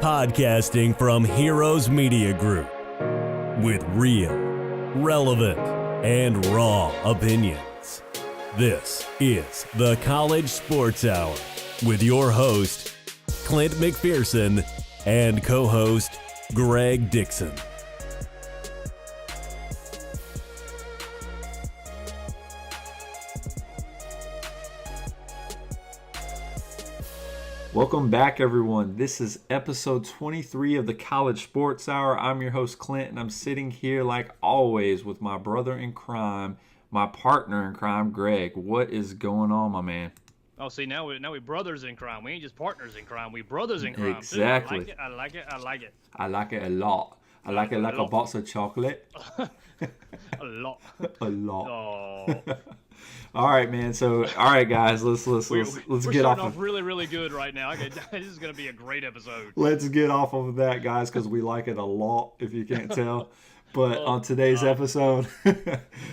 Podcasting from Heroes Media Group with real, relevant, and raw opinions. This is the College Sports Hour with your host, Clint McPherson, and co-host, Greg Dixon. Welcome back, everyone. This is episode 23 of the College Sports Hour. I'm your host, Clint, and I'm sitting here like always with my brother in crime, my partner in crime, Greg. What is going on, my man? Oh, see, now we brothers in crime. We ain't just partners in crime. We brothers in crime. Exactly. Too. I like it. I like it a lot. I like it like a box of chocolate. A lot. A lot. Oh. All right, man. So, all right, guys, let's We're get off of really good right now. Okay, this is gonna be a great episode. Let's get off of that, guys, because we like it a lot, if you can't tell. But on today's episode,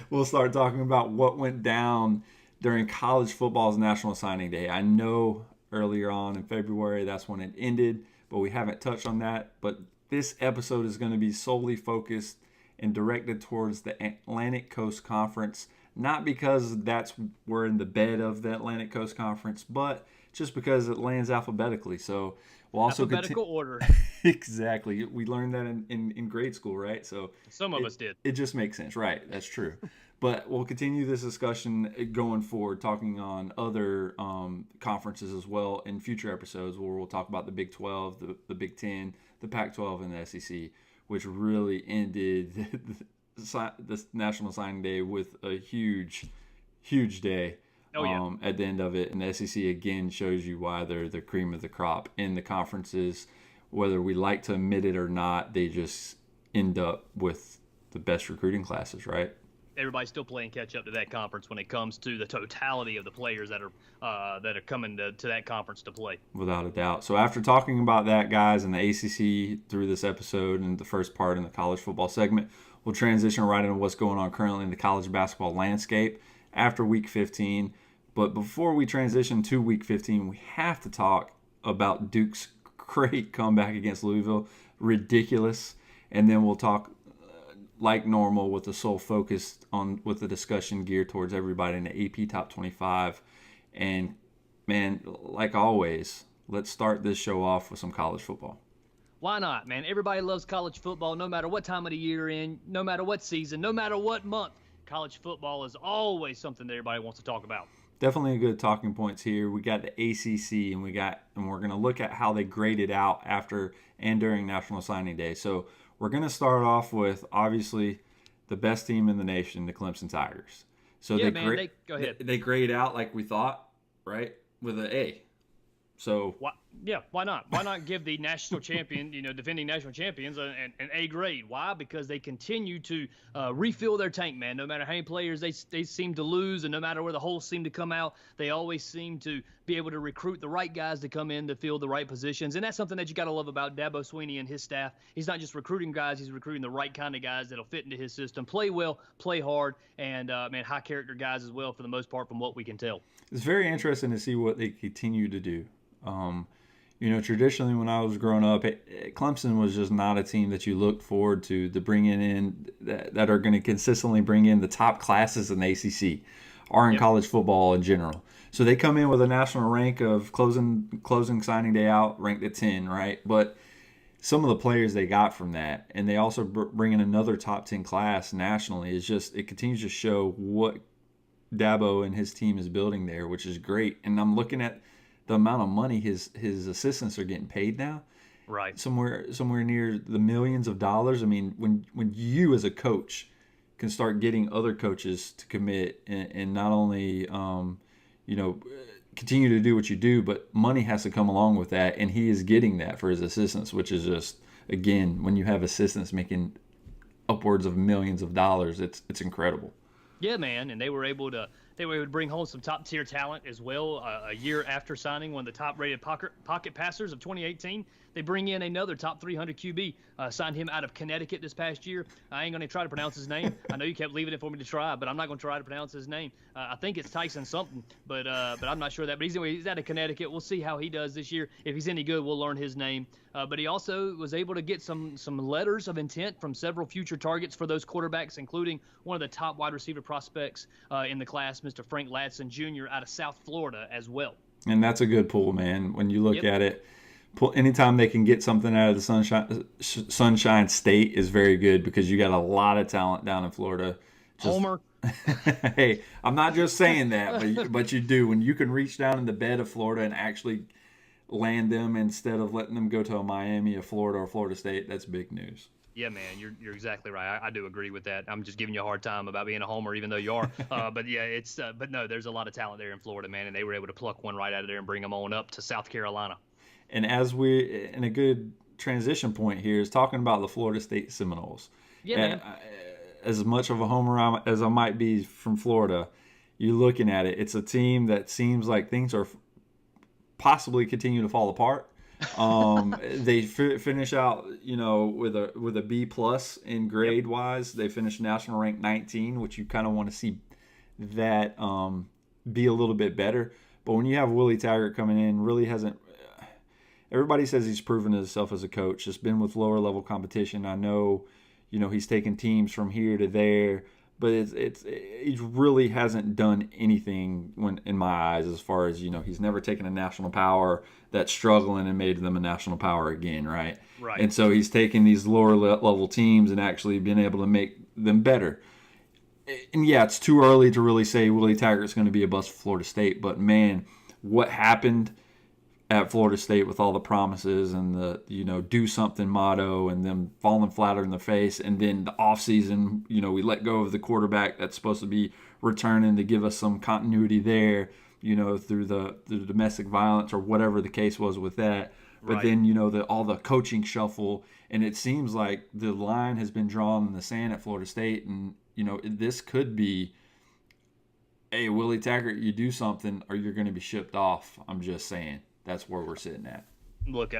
we'll start talking about what went down during college football's National Signing Day. I know earlier on in February, that's when it ended, but we haven't touched on that. But this episode is going to be solely focused and directed towards the Atlantic Coast Conference. Not because we're in the bed of the Atlantic Coast Conference, but just because it lands alphabetically. So we'll also alphabetical order. Exactly. We learned that in grade school, right? So some of us did. It just makes sense, right? That's true. But we'll continue this discussion going forward, talking on other conferences as well in future episodes, where we'll talk about the Big 12, the Big 10, the Pac-12, and the SEC, which really ended the National Signing Day with a huge day at the end of it. And the SEC, again, shows you why they're the cream of the crop in the conferences. Whether we like to admit it or not, they just end up with the best recruiting classes, right? Everybody's still playing catch up to that conference when it comes to the totality of the players that are coming to that conference to play. Without a doubt. So after talking about that, guys, and the ACC through this episode and the first part in the college football segment, we'll transition right into what's going on currently in the college basketball landscape after Week 15. But before we transition to Week 15, we have to talk about Duke's great comeback against Louisville. Ridiculous. And then we'll talk like normal with the sole focus on with the discussion geared towards everybody in the AP Top 25. And, man, like always, let's start this show off with some college football. Why not, man? Everybody loves college football no matter what time of the year in, no matter what season, no matter what month. College football is always something that everybody wants to talk about. Definitely a good talking points here. We got the ACC, and we're going to look at how they graded out after and during National Signing Day. So we're going to start off with, obviously, the best team in the nation, the Clemson Tigers. So go ahead. They grade out like we thought, right, with an A. So why not? Why not give the national champion, defending national champions, an A grade? Why? Because they continue to refill their tank, man. No matter how many players they seem to lose, and no matter where the holes seem to come out, they always seem to be able to recruit the right guys to come in to fill the right positions. And that's something that you got to love about Dabo Swinney and his staff. He's not just recruiting guys; he's recruiting the right kind of guys that'll fit into his system, play well, play hard, and high character guys as well for the most part, from what we can tell. It's very interesting to see what they continue to do. Traditionally when I was growing up, Clemson was just not a team that you looked forward to bringing in that are going to consistently bring in the top classes in the ACC or in college football in general. So they come in with a national rank of closing signing day out, ranked at 10, right? But some of the players they got from that, and they also bring in another top 10 class nationally, it continues to show what Dabo and his team is building there, which is great. And I'm looking at the amount of money his assistants are getting paid now, right? Somewhere near the millions of dollars. I mean, when you as a coach can start getting other coaches to commit and not only continue to do what you do, but money has to come along with that, and he is getting that for his assistants, which is just, again, when you have assistants making upwards of millions of dollars, it's incredible. Yeah, man, and they were able to bring home some top-tier talent as well. A year after signing one of the top-rated pocket passers of 2018, They bring in another top 300 QB, signed him out of Connecticut this past year. I ain't going to try to pronounce his name. I know you kept leaving it for me to try, but I'm not going to try to pronounce his name. I think it's Tyson something, but I'm not sure that. But he's out of Connecticut. We'll see how he does this year. If he's any good, we'll learn his name. But he also was able to get some letters of intent from several future targets for those quarterbacks, including one of the top wide receiver prospects in the class, Mr. Frank Ladson Jr. out of South Florida as well. And that's a good pull, man. When you look at it, anytime they can get something out of the Sunshine State is very good, because you got a lot of talent down in Florida. Homer. Hey, I'm not just saying that, but you do. When you can reach down in the bed of Florida and actually land them instead of letting them go to a Miami, a Florida, or Florida State, that's big news. Yeah, man, you're exactly right. I do agree with that. I'm just giving you a hard time about being a homer, even though you are. But yeah, but no, there's a lot of talent there in Florida, man, and they were able to pluck one right out of there and bring them on up to South Carolina. And as we, in a good transition point here, is talking about the Florida State Seminoles. Yeah, man. As much of a homer as I might be from Florida, you're looking at it. It's a team that seems like things are possibly continue to fall apart. They finish out, with a B plus in grade wise. They finished national rank 19, which you kind of want to see that be a little bit better. But when you have Willie Taggart coming in, really hasn't. Everybody says he's proven himself as a coach. Just been with lower level competition. I know, he's taken teams from here to there, but he really hasn't done anything in my eyes as far as, he's never taken a national power that's struggling and made them a national power again, right? Right. And so he's taken these lower level teams and actually been able to make them better. And yeah, it's too early to really say Willie Taggart's going to be a bust for Florida State, but man, what happened at Florida State with all the promises and the do something motto and them falling flatter in the face, and then the offseason, we let go of the quarterback that's supposed to be returning to give us some continuity there, through the domestic violence or whatever the case was with that. But Right. then all the coaching shuffle, and it seems like the line has been drawn in the sand at Florida State, and this could be, hey, Willie Taggart, you do something or you're going to be shipped off. I'm just saying. That's where we're sitting at. Look,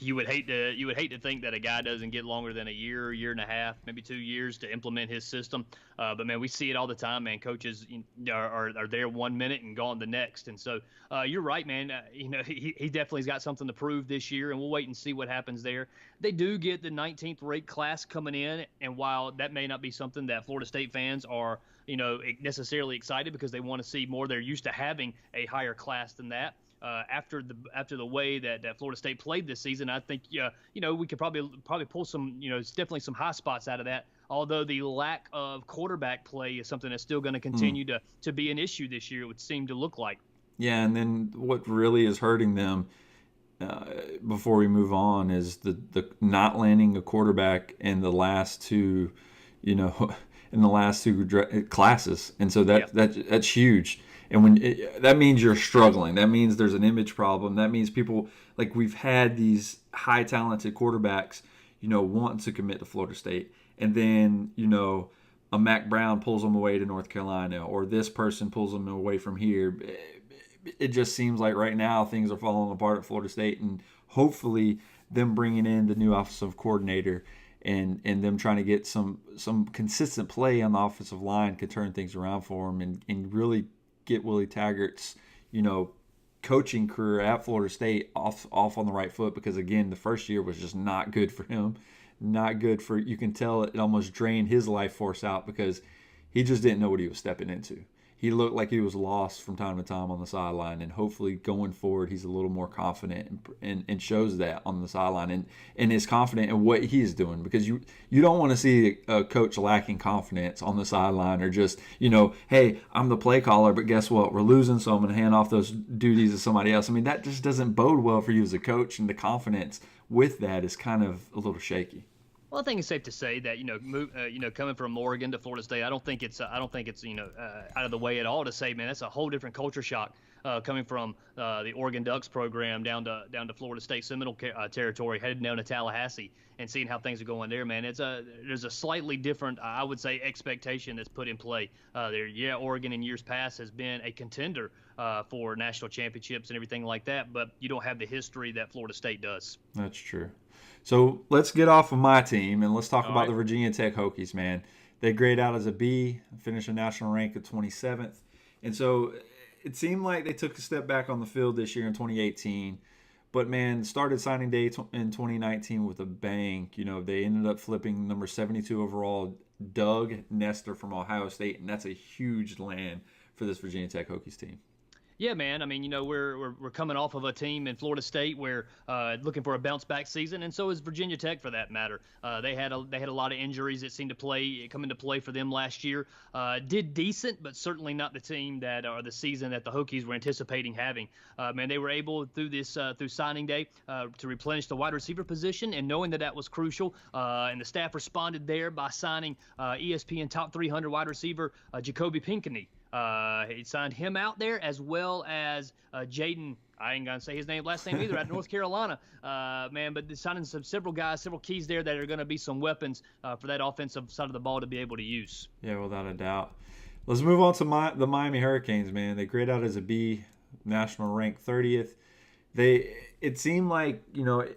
you would hate to think that a guy doesn't get longer than a year and a half, maybe 2 years to implement his system. But man, we see it all the time, man. Coaches are there 1 minute and gone the next. And so you're right, man. He definitely's got something to prove this year, and we'll wait and see what happens there. They do get the 19th ranked class coming in, and while that may not be something that Florida State fans are necessarily excited, because they want to see more, they're used to having a higher class than that. After the way that Florida State played this season, I think we could probably pull some definitely some high spots out of that. Although the lack of quarterback play is something that's still going to continue to be an issue this year, it would seem to look like. Yeah, and then what really is hurting them, before we move on, is the not landing a quarterback in the last two, classes, and so that's huge. And when that means you're struggling, that means there's an image problem. That means people, like, we've had these high talented quarterbacks, wanting to commit to Florida State, and then a Mac Brown pulls them away to North Carolina, or this person pulls them away from here. It just seems like right now things are falling apart at Florida State, and hopefully them bringing in the new offensive coordinator and them trying to get some consistent play on the offensive line could turn things around for them and really get Willie Taggart's, coaching career at Florida State off on the right foot, because again, the first year was just not good for him. Not good for, you can tell it almost drained his life force out, because he just didn't know what he was stepping into. He looked like he was lost from time to time on the sideline, and hopefully going forward he's a little more confident and shows that on the sideline and is confident in what he is doing, because you don't want to see a coach lacking confidence on the sideline, or just hey, I'm the play caller, but guess what, we're losing, so I'm going to hand off those duties to somebody else. I mean, that just doesn't bode well for you as a coach, and the confidence with that is kind of a little shaky. Well, I think it's safe to say that coming from Oregon to Florida State, I don't think it's out of the way at all to say, man, that's a whole different culture shock. coming from the Oregon Ducks program down to Florida State Seminole territory, headed down to Tallahassee, and seeing how things are going there, man. There's a slightly different, I would say, expectation that's put in play there. Yeah, Oregon in years past has been a contender for national championships and everything like that, but you don't have the history that Florida State does. That's true. So let's get off of my team and let's talk All about right. the Virginia Tech Hokies, man. They grade out as a B, finished a national rank of 27th. And so it seemed like they took a step back on the field this year in 2018. But, man, started signing day in 2019 with a bang. You know, they ended up flipping number 72 overall, Doug Nestor from Ohio State, and that's a huge land for this Virginia Tech Hokies team. Yeah, man. I mean, we're coming off of a team in Florida State where looking for a bounce back season, and so is Virginia Tech for that matter. They had a lot of injuries that seemed to come into play for them last year. Did decent, but certainly not the team or the season that the Hokies were anticipating having. Man, they were able through signing day to replenish the wide receiver position, and knowing that was crucial, and the staff responded there by signing ESPN top 300 wide receiver Jacoby Pinkney. He signed him out there, as well as Jaden. I ain't gonna say his last name either. Out of North Carolina, man. But signing several keys there that are going to be some weapons for that offensive side of the ball to be able to use. Yeah, without a doubt. Let's move on to the Miami Hurricanes, man. They grade out as a B, national rank 30th. It seemed like you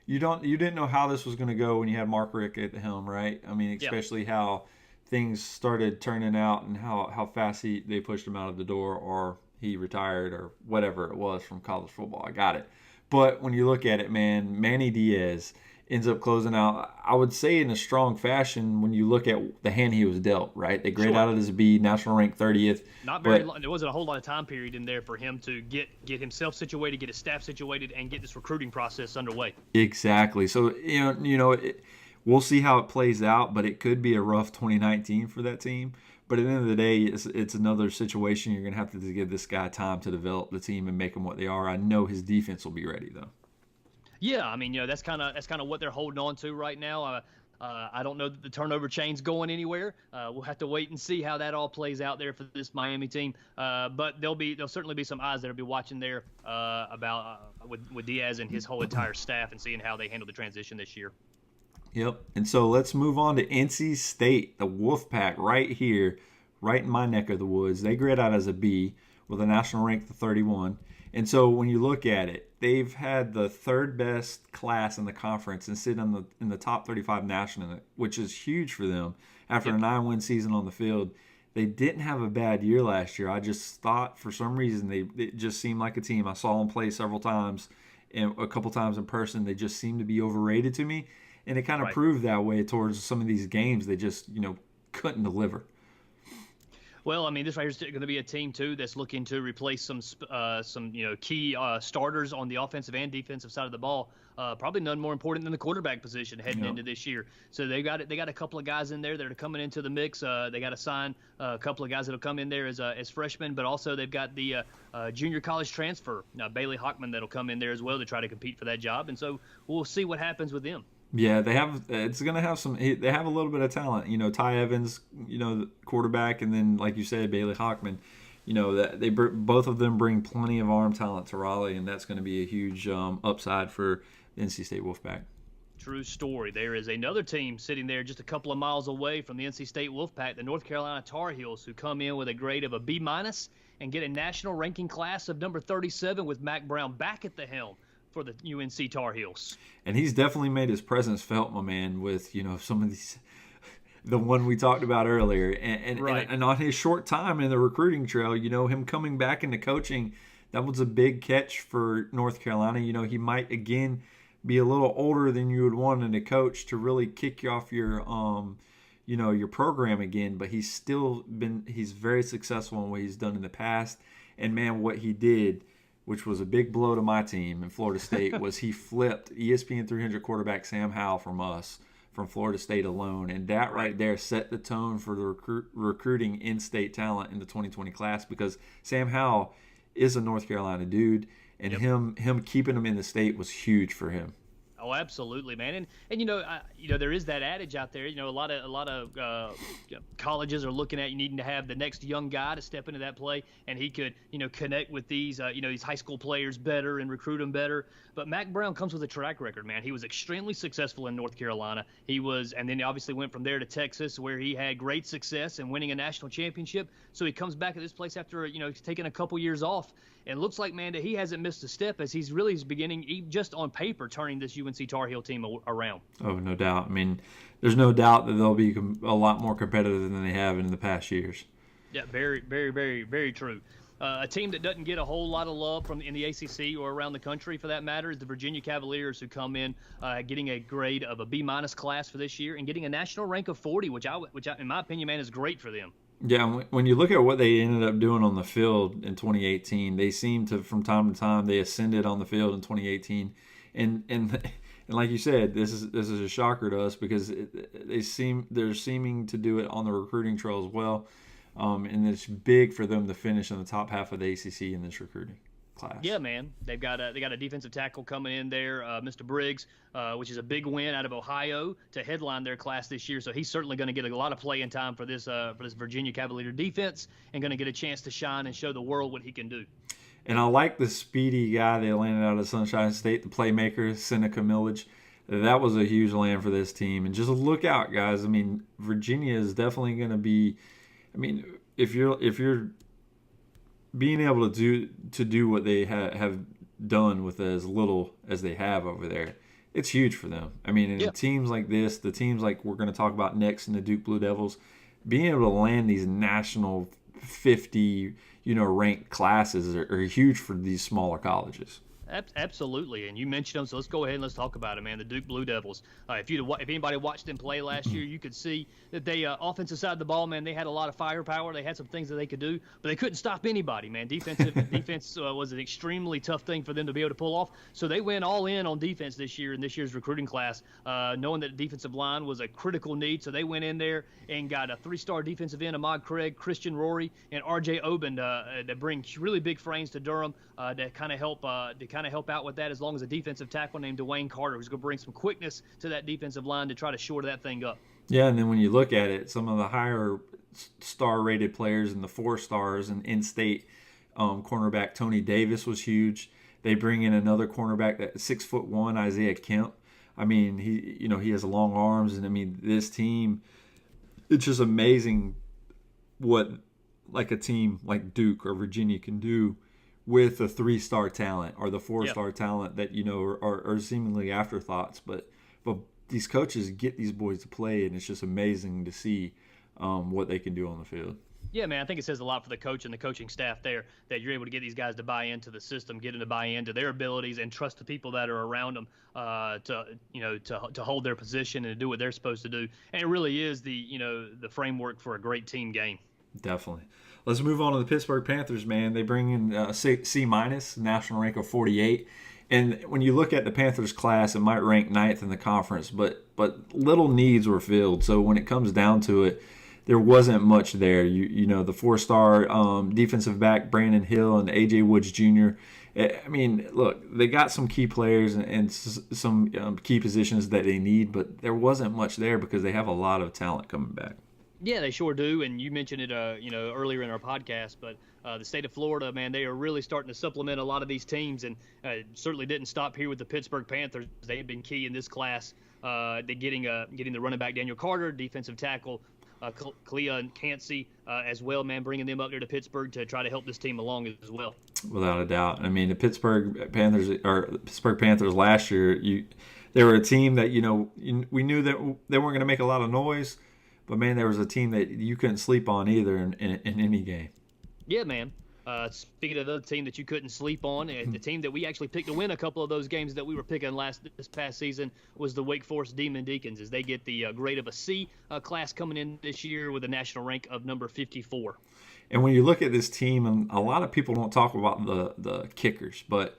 didn't know how this was going to go when you had Mark Richt at the helm, right? I mean, especially how things started turning out and how fast they pushed him out of the door, or he retired, or whatever it was from college football. I got it. But when you look at it, man, Manny Diaz ends up closing out, I would say, in a strong fashion when you look at the hand he was dealt, right? They grade out as a B, national rank 30th. Not very long. There wasn't a whole lot of time period in there for him to get himself situated, get his staff situated, and get this recruiting process underway. Exactly. So, we'll see how it plays out, but it could be a rough 2019 for that team. But at the end of the day, it's another situation. You're going to have to give this guy time to develop the team and make them what they are. I know his defense will be ready, though. Yeah, I mean, that's kind of what they're holding on to right now. I don't know that the turnover chain's going anywhere. We'll have to wait and see how that all plays out there for this Miami team. But there'll certainly be some eyes that'll be watching there with Diaz and his whole entire staff, and seeing how they handle the transition this year. Yep. And so let's move on to NC State, the Wolfpack, right here, right in my neck of the woods. They grade out as a B with a national rank of 31. And so when you look at it, they've had the third best class in the conference and sit in the top 35 nationally, which is huge for them after a 9-win season on the field. They didn't have a bad year last year. I just thought for some reason it just seemed like a team. I saw them play several times, and a couple times in person. They just seemed to be overrated to me. And it kind of proved that way towards some of these games. They just, couldn't deliver. Well, I mean, this right here is going to be a team too that's looking to replace some key starters on the offensive and defensive side of the ball. Probably none more important than the quarterback position heading into this year. So they got a couple of guys in there that are coming into the mix. They got to sign a couple of guys that'll come in there as freshmen, but also they've got the junior college transfer Bailey Hockman that'll come in there as well to try to compete for that job. And so we'll see what happens with them. Yeah, they have. It's going to have some. They have a little bit of talent. Ty Evans, the quarterback, and then like you said, Bailey Hockman. That both of them bring plenty of arm talent to Raleigh, and that's going to be a huge upside for the NC State Wolfpack. True story. There is another team sitting there just a couple of miles away from the NC State Wolfpack, the North Carolina Tar Heels, who come in with a grade of a B- and get a national ranking class of number 37 with Mac Brown back at the helm for the UNC Tar Heels. And he's definitely made his presence felt, my man, with some of these, the one we talked about earlier, and on his short time in the recruiting trail, him coming back into coaching, that was a big catch for North Carolina. He might again be a little older than you would want in a coach to really kick you off your your program again, but he's very successful in what he's done in the past. And man, what he did, which was a big blow to my team in Florida State, was he flipped ESPN 300 quarterback Sam Howell from Florida State alone. And that right there set the tone for the recruiting in-state talent in the 2020 class, because Sam Howell is a North Carolina dude, and him keeping him in the state was huge for him. Oh, Oh, absolutely, man. And there is that adage out there. A lot of colleges are looking at you needing to have the next young guy to step into that play, and he could connect with these these high school players better and recruit them better. But Mac Brown comes with a track record, man. He was extremely successful in North Carolina. And then he obviously went from there to Texas, where he had great success in winning a national championship. So he comes back at this place after taking a couple years off. And it looks like, man, that he hasn't missed a step as he's really beginning, just on paper, turning this UNC Tar Heel team around. Oh, no doubt. I mean, there's no doubt that they'll be a lot more competitive than they have in the past years. Yeah, very, very, very, very true. A team that doesn't get a whole lot of love in the ACC or around the country, for that matter, is the Virginia Cavaliers, who come in getting a grade of a B- class for this year and getting a national rank of 40, which in my opinion, man, is great for them. Yeah, when you look at what they ended up doing on the field in 2018, they seem to, from time to time, they ascended on the field in 2018, and like you said, this is a shocker to us because they're seeming to do it on the recruiting trail as well, and it's big for them to finish in the top half of the ACC in this recruiting class. Yeah, man, they got a defensive tackle coming in there, Mr. Briggs, which is a big win out of Ohio to headline their class this year. So he's certainly going to get a lot of playing time for this Virginia Cavalier defense, and going to get a chance to shine and show the world what he can do. And I like the speedy guy they landed out of Sunshine State, the playmaker, Seneca Millage. That was a huge land for this team. And just look out, guys. I mean, Virginia is definitely going to be. I mean, if you're being able to do what they have done with as little as they have over there, it's huge for them. I mean, in teams like this, the teams like we're going to talk about next in the Duke Blue Devils, being able to land these national 50, ranked classes are huge for these smaller colleges. Absolutely, and you mentioned them, so let's go ahead and let's talk about it, man. The Duke Blue Devils. If anybody watched them play last year, you could see that they offensive side of the ball, man. They had a lot of firepower. They had some things that they could do, but they couldn't stop anybody, man. Defense was an extremely tough thing for them to be able to pull off. So they went all in on defense this year in this year's recruiting class, knowing that the defensive line was a critical need. So they went in there and got a 3-star defensive end, Ahmad Craig, Christian Rory, and R.J. Oben that bring really big frames to Durham to kind of help out with that, as long as a defensive tackle named Dwayne Carter, who's going to bring some quickness to that defensive line to try to shore that thing up. Yeah, and then when you look at it, some of the higher star-rated players and the 4 stars and in-state cornerback Tony Davis was huge. They bring in another cornerback, that 6'1" Isaiah Kemp. I mean, he has long arms, and I mean, this team, it's just amazing what like a team like Duke or Virginia can do with the 3-star talent or the 4-star talent that are seemingly afterthoughts, but these coaches get these boys to play, and it's just amazing to see what they can do on the field. Yeah, man, I think it says a lot for the coach and the coaching staff there that you're able to get these guys to buy into the system, get them to buy into their abilities, and trust the people that are around them to hold their position and to do what they're supposed to do. And it really is the framework for a great team game. Definitely. Let's move on to the Pittsburgh Panthers, man. They bring in C-, national rank of 48. And when you look at the Panthers class, it might rank 9th in the conference, but little needs were filled. So when it comes down to it, there wasn't much there. The 4-star defensive back Brandon Hill and A.J. Woods Jr. I mean, look, they got some key players and some key positions that they need, but there wasn't much there because they have a lot of talent coming back. Yeah, they sure do, and you mentioned it, earlier in our podcast. But the state of Florida, man, they are really starting to supplement a lot of these teams, and certainly didn't stop here with the Pittsburgh Panthers. They have been key in this class. They're getting the running back Daniel Carter, defensive tackle Clea and Cansey as well, man, bringing them up there to Pittsburgh to try to help this team along as well. Without a doubt. I mean, the Pittsburgh Panthers last year, they were a team that we knew that they weren't going to make a lot of noise. But, man, there was a team that you couldn't sleep on either in any game. Yeah, man. Speaking of the team that you couldn't sleep on, the team that we actually picked to win a couple of those games that we were picking this past season was the Wake Forest Demon Deacons, as they get the grade of a C class coming in this year with a national rank of number 54. And when you look at this team, and a lot of people don't talk about the kickers, but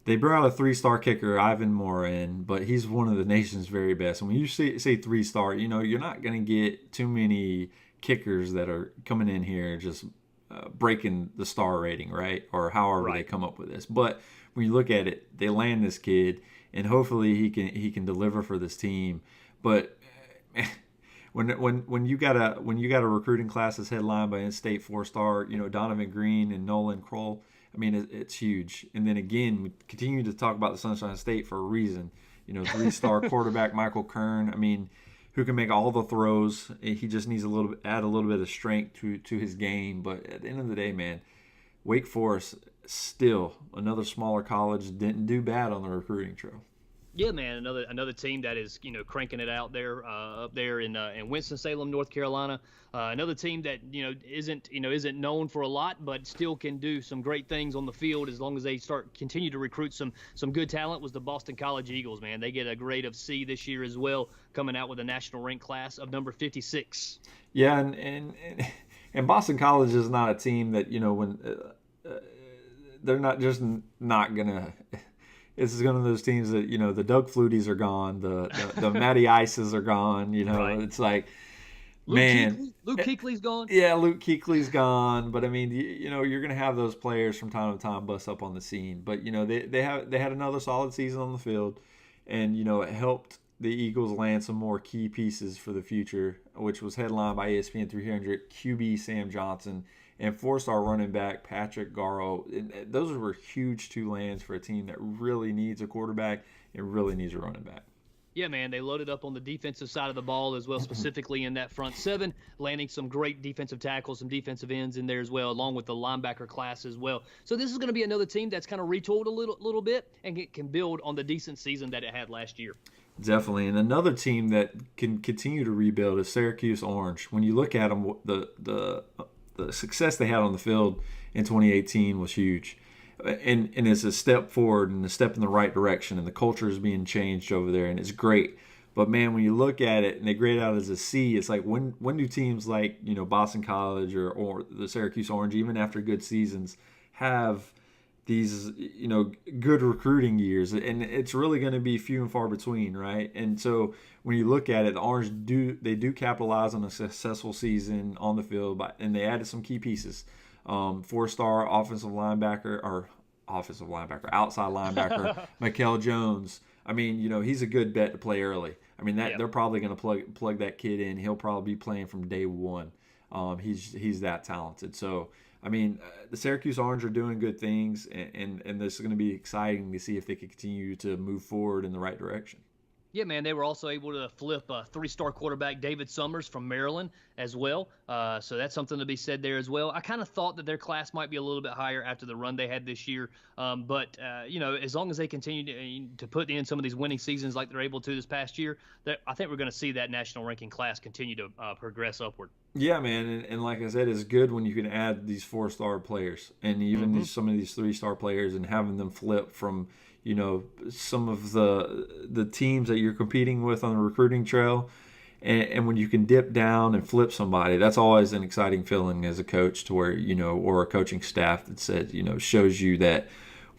they brought a 3-star kicker, Ivan Morin, but he's one of the nation's very best. And when you say 3-star, you're not going to get too many kickers that are coming in here just breaking the star rating, right? Or however they come up with this. But when you look at it, they land this kid, and hopefully he can deliver for this team. But when you got a recruiting class that's headlined by in-state 4-star, Donovan Green and Nolan Kroll, I mean, it's huge. And then again, we continue to talk about the Sunshine State for a reason. 3-star quarterback Michael Kern. I mean, who can make all the throws. He just needs add a little bit of strength to his game. But at the end of the day, man, Wake Forest, still another smaller college, didn't do bad on the recruiting trail. Yeah, man, another team that is cranking it out there up there in Winston-Salem, North Carolina. Another team that isn't known for a lot, but still can do some great things on the field as long as they continue to recruit some good talent. Was the Boston College Eagles, man? They get a grade of C this year as well, coming out with a national ranked class of number 56. Yeah, and Boston College is not a team that when they're not gonna. This is one of those teams that, the Doug Flutys are gone, the Matty Ices are gone, Right. It's like, Luke Kuechly's gone. Yeah, Luke Kuechly's gone, but I mean, you're going to have those players from time to time bust up on the scene. But, they had another solid season on the field, and, it helped the Eagles land some more key pieces for the future, which was headlined by ESPN 300 QB Sam Johnson and 4-star running back Patrick Garrow. Those were huge 2 lands for a team that really needs a quarterback and really needs a running back. Yeah, man, they loaded up on the defensive side of the ball as well, specifically in that front 7, landing some great defensive tackles, some defensive ends in there as well, along with the linebacker class as well. So this is going to be another team that's kind of retooled a little bit and can build on the decent season that it had last year. Definitely. And another team that can continue to rebuild is Syracuse Orange. When you look at them, the success they had on the field in 2018 was huge. And it's a step forward and a step in the right direction, and the culture is being changed over there, and it's great. But, man, when you look at it and they grade out as a C, it's like when do teams like, Boston College or the Syracuse Orange, even after good seasons, have these, good recruiting years? And it's really going to be few and far between, right? And so when you look at it, the Orange do capitalize on a successful season on the field, and they added some key pieces. 4-star outside linebacker, Mikel Jones. I mean, he's a good bet to play early. I mean, they're probably going to plug that kid in. He'll probably be playing from day one. He's that talented. So, I mean, the Syracuse Orange are doing good things, and this is going to be exciting to see if they can continue to move forward in the right direction. Yeah, man, they were also able to flip a 3-star quarterback, David Summers, from Maryland as well. So that's something to be said there as well. I kind of thought that their class might be a little bit higher after the run they had this year. But as long as they continue to put in some of these winning seasons like they're able to this past year, I think we're going to see that national ranking class continue to progress upward. Yeah, man, and like I said, it's good when you can add these 4-star players and even some of these 3-star players and having them flip from – some of the teams that you're competing with on the recruiting trail. And when you can dip down and flip somebody, that's always an exciting feeling as a coach to where, or a coaching staff that says, shows you that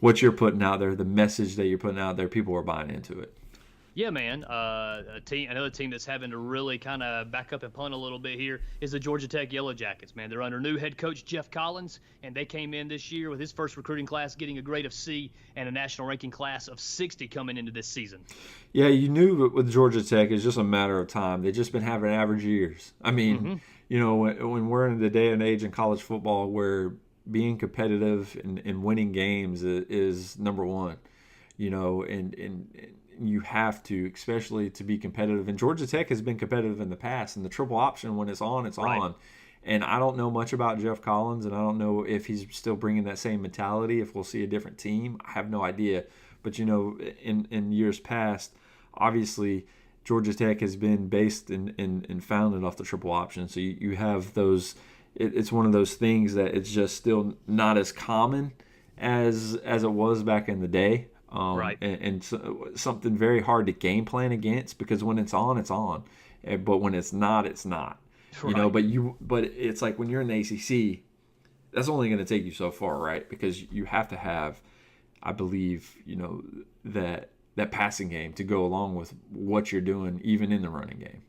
what you're putting out there, the message that you're putting out there, people are buying into it. Yeah, man. Another team that's having to really kind of back up and punt a little bit here is the Georgia Tech Yellow Jackets, man. They're under new head coach Jeff Collins, and they came in this year with his first recruiting class getting a grade of C and a national ranking class of 60 coming into this season. Yeah, you knew with Georgia Tech, it's just a matter of time. They've just been having average years. I mean, when we're in the day and age in college football where being competitive and winning games is number one, and you have to, especially to be competitive. And Georgia Tech has been competitive in the past. And the triple option, when it's on, it's on. And I don't know much about Jeff Collins, and I don't know if he's still bringing that same mentality, if we'll see a different team. I have no idea. But, in years past, obviously, Georgia Tech has been based and founded off the triple option. So you have those – it's one of those things that it's just still not as common as it was back in the day. And so, something very hard to game plan against, because when it's on, it's on. But when it's not, it's not. Right. But it's like when you're in the ACC, that's only going to take you so far, right? Because you have to have, I believe, that passing game to go along with what you're doing, even in the running game.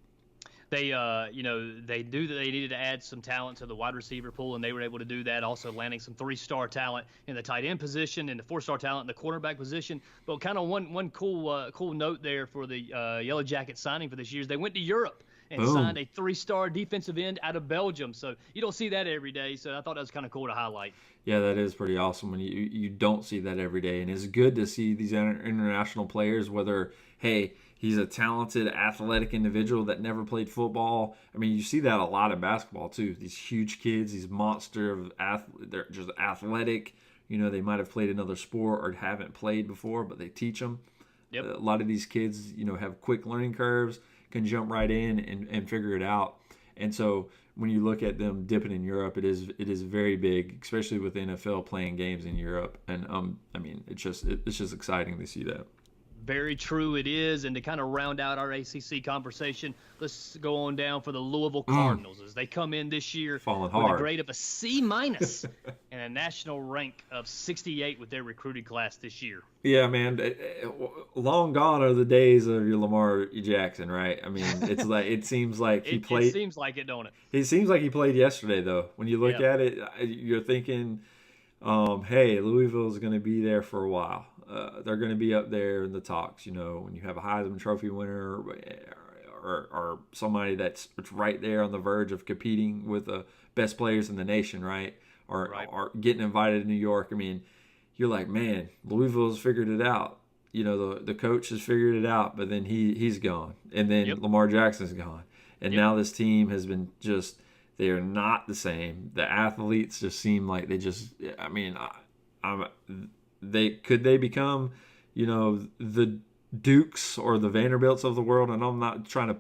They, they knew that they needed to add some talent to the wide receiver pool, and they were able to do that. Also, landing some 3-star talent in the tight end position and the 4-star talent in the quarterback position. But kind of one cool note there for the Yellow Jackets signing for this year is they went to Europe and Boom. signed a 3-star defensive end out of Belgium. So you don't see that every day. So I thought that was kind of cool to highlight. Yeah, that is pretty awesome when you don't see that every day. And it's good to see these international players, whether, hey, he's a talented, athletic individual that never played football. I mean, you see that a lot in basketball, too. These huge kids, these monster of they're just athletic. They might have played another sport or haven't played before, but they teach them. Yep. A lot of these kids, have quick learning curves, can jump right in and figure it out. And so when you look at them dipping in Europe, it is very big, especially with the NFL playing games in Europe. And I mean, it's just exciting to see that. Very true, it is. And to kind of round out our ACC conversation, let's go on down for the Louisville Cardinals as they come in this year Falling with hard. a grade of a C- and a national rank of 68 with their recruiting class this year. Yeah, man. Long gone are the days of your Lamar Jackson, right? I mean, it's like it seems like he played. It seems like it, don't it? It seems like he played yesterday, though. When you look at it, you're thinking, hey, Louisville is going to be there for a while. They're going to be up there in the talks. When you have a Heisman Trophy winner or somebody that's right there on the verge of competing with the best players in the nation, right? Or getting invited to New York. I mean, you're like, man, Louisville's figured it out. The coach has figured it out, but then he's gone. And then Lamar Jackson's gone. And now this team has been they are not the same. The athletes just seem like they become, the Dukes or the Vanderbilts of the world. And I'm not trying to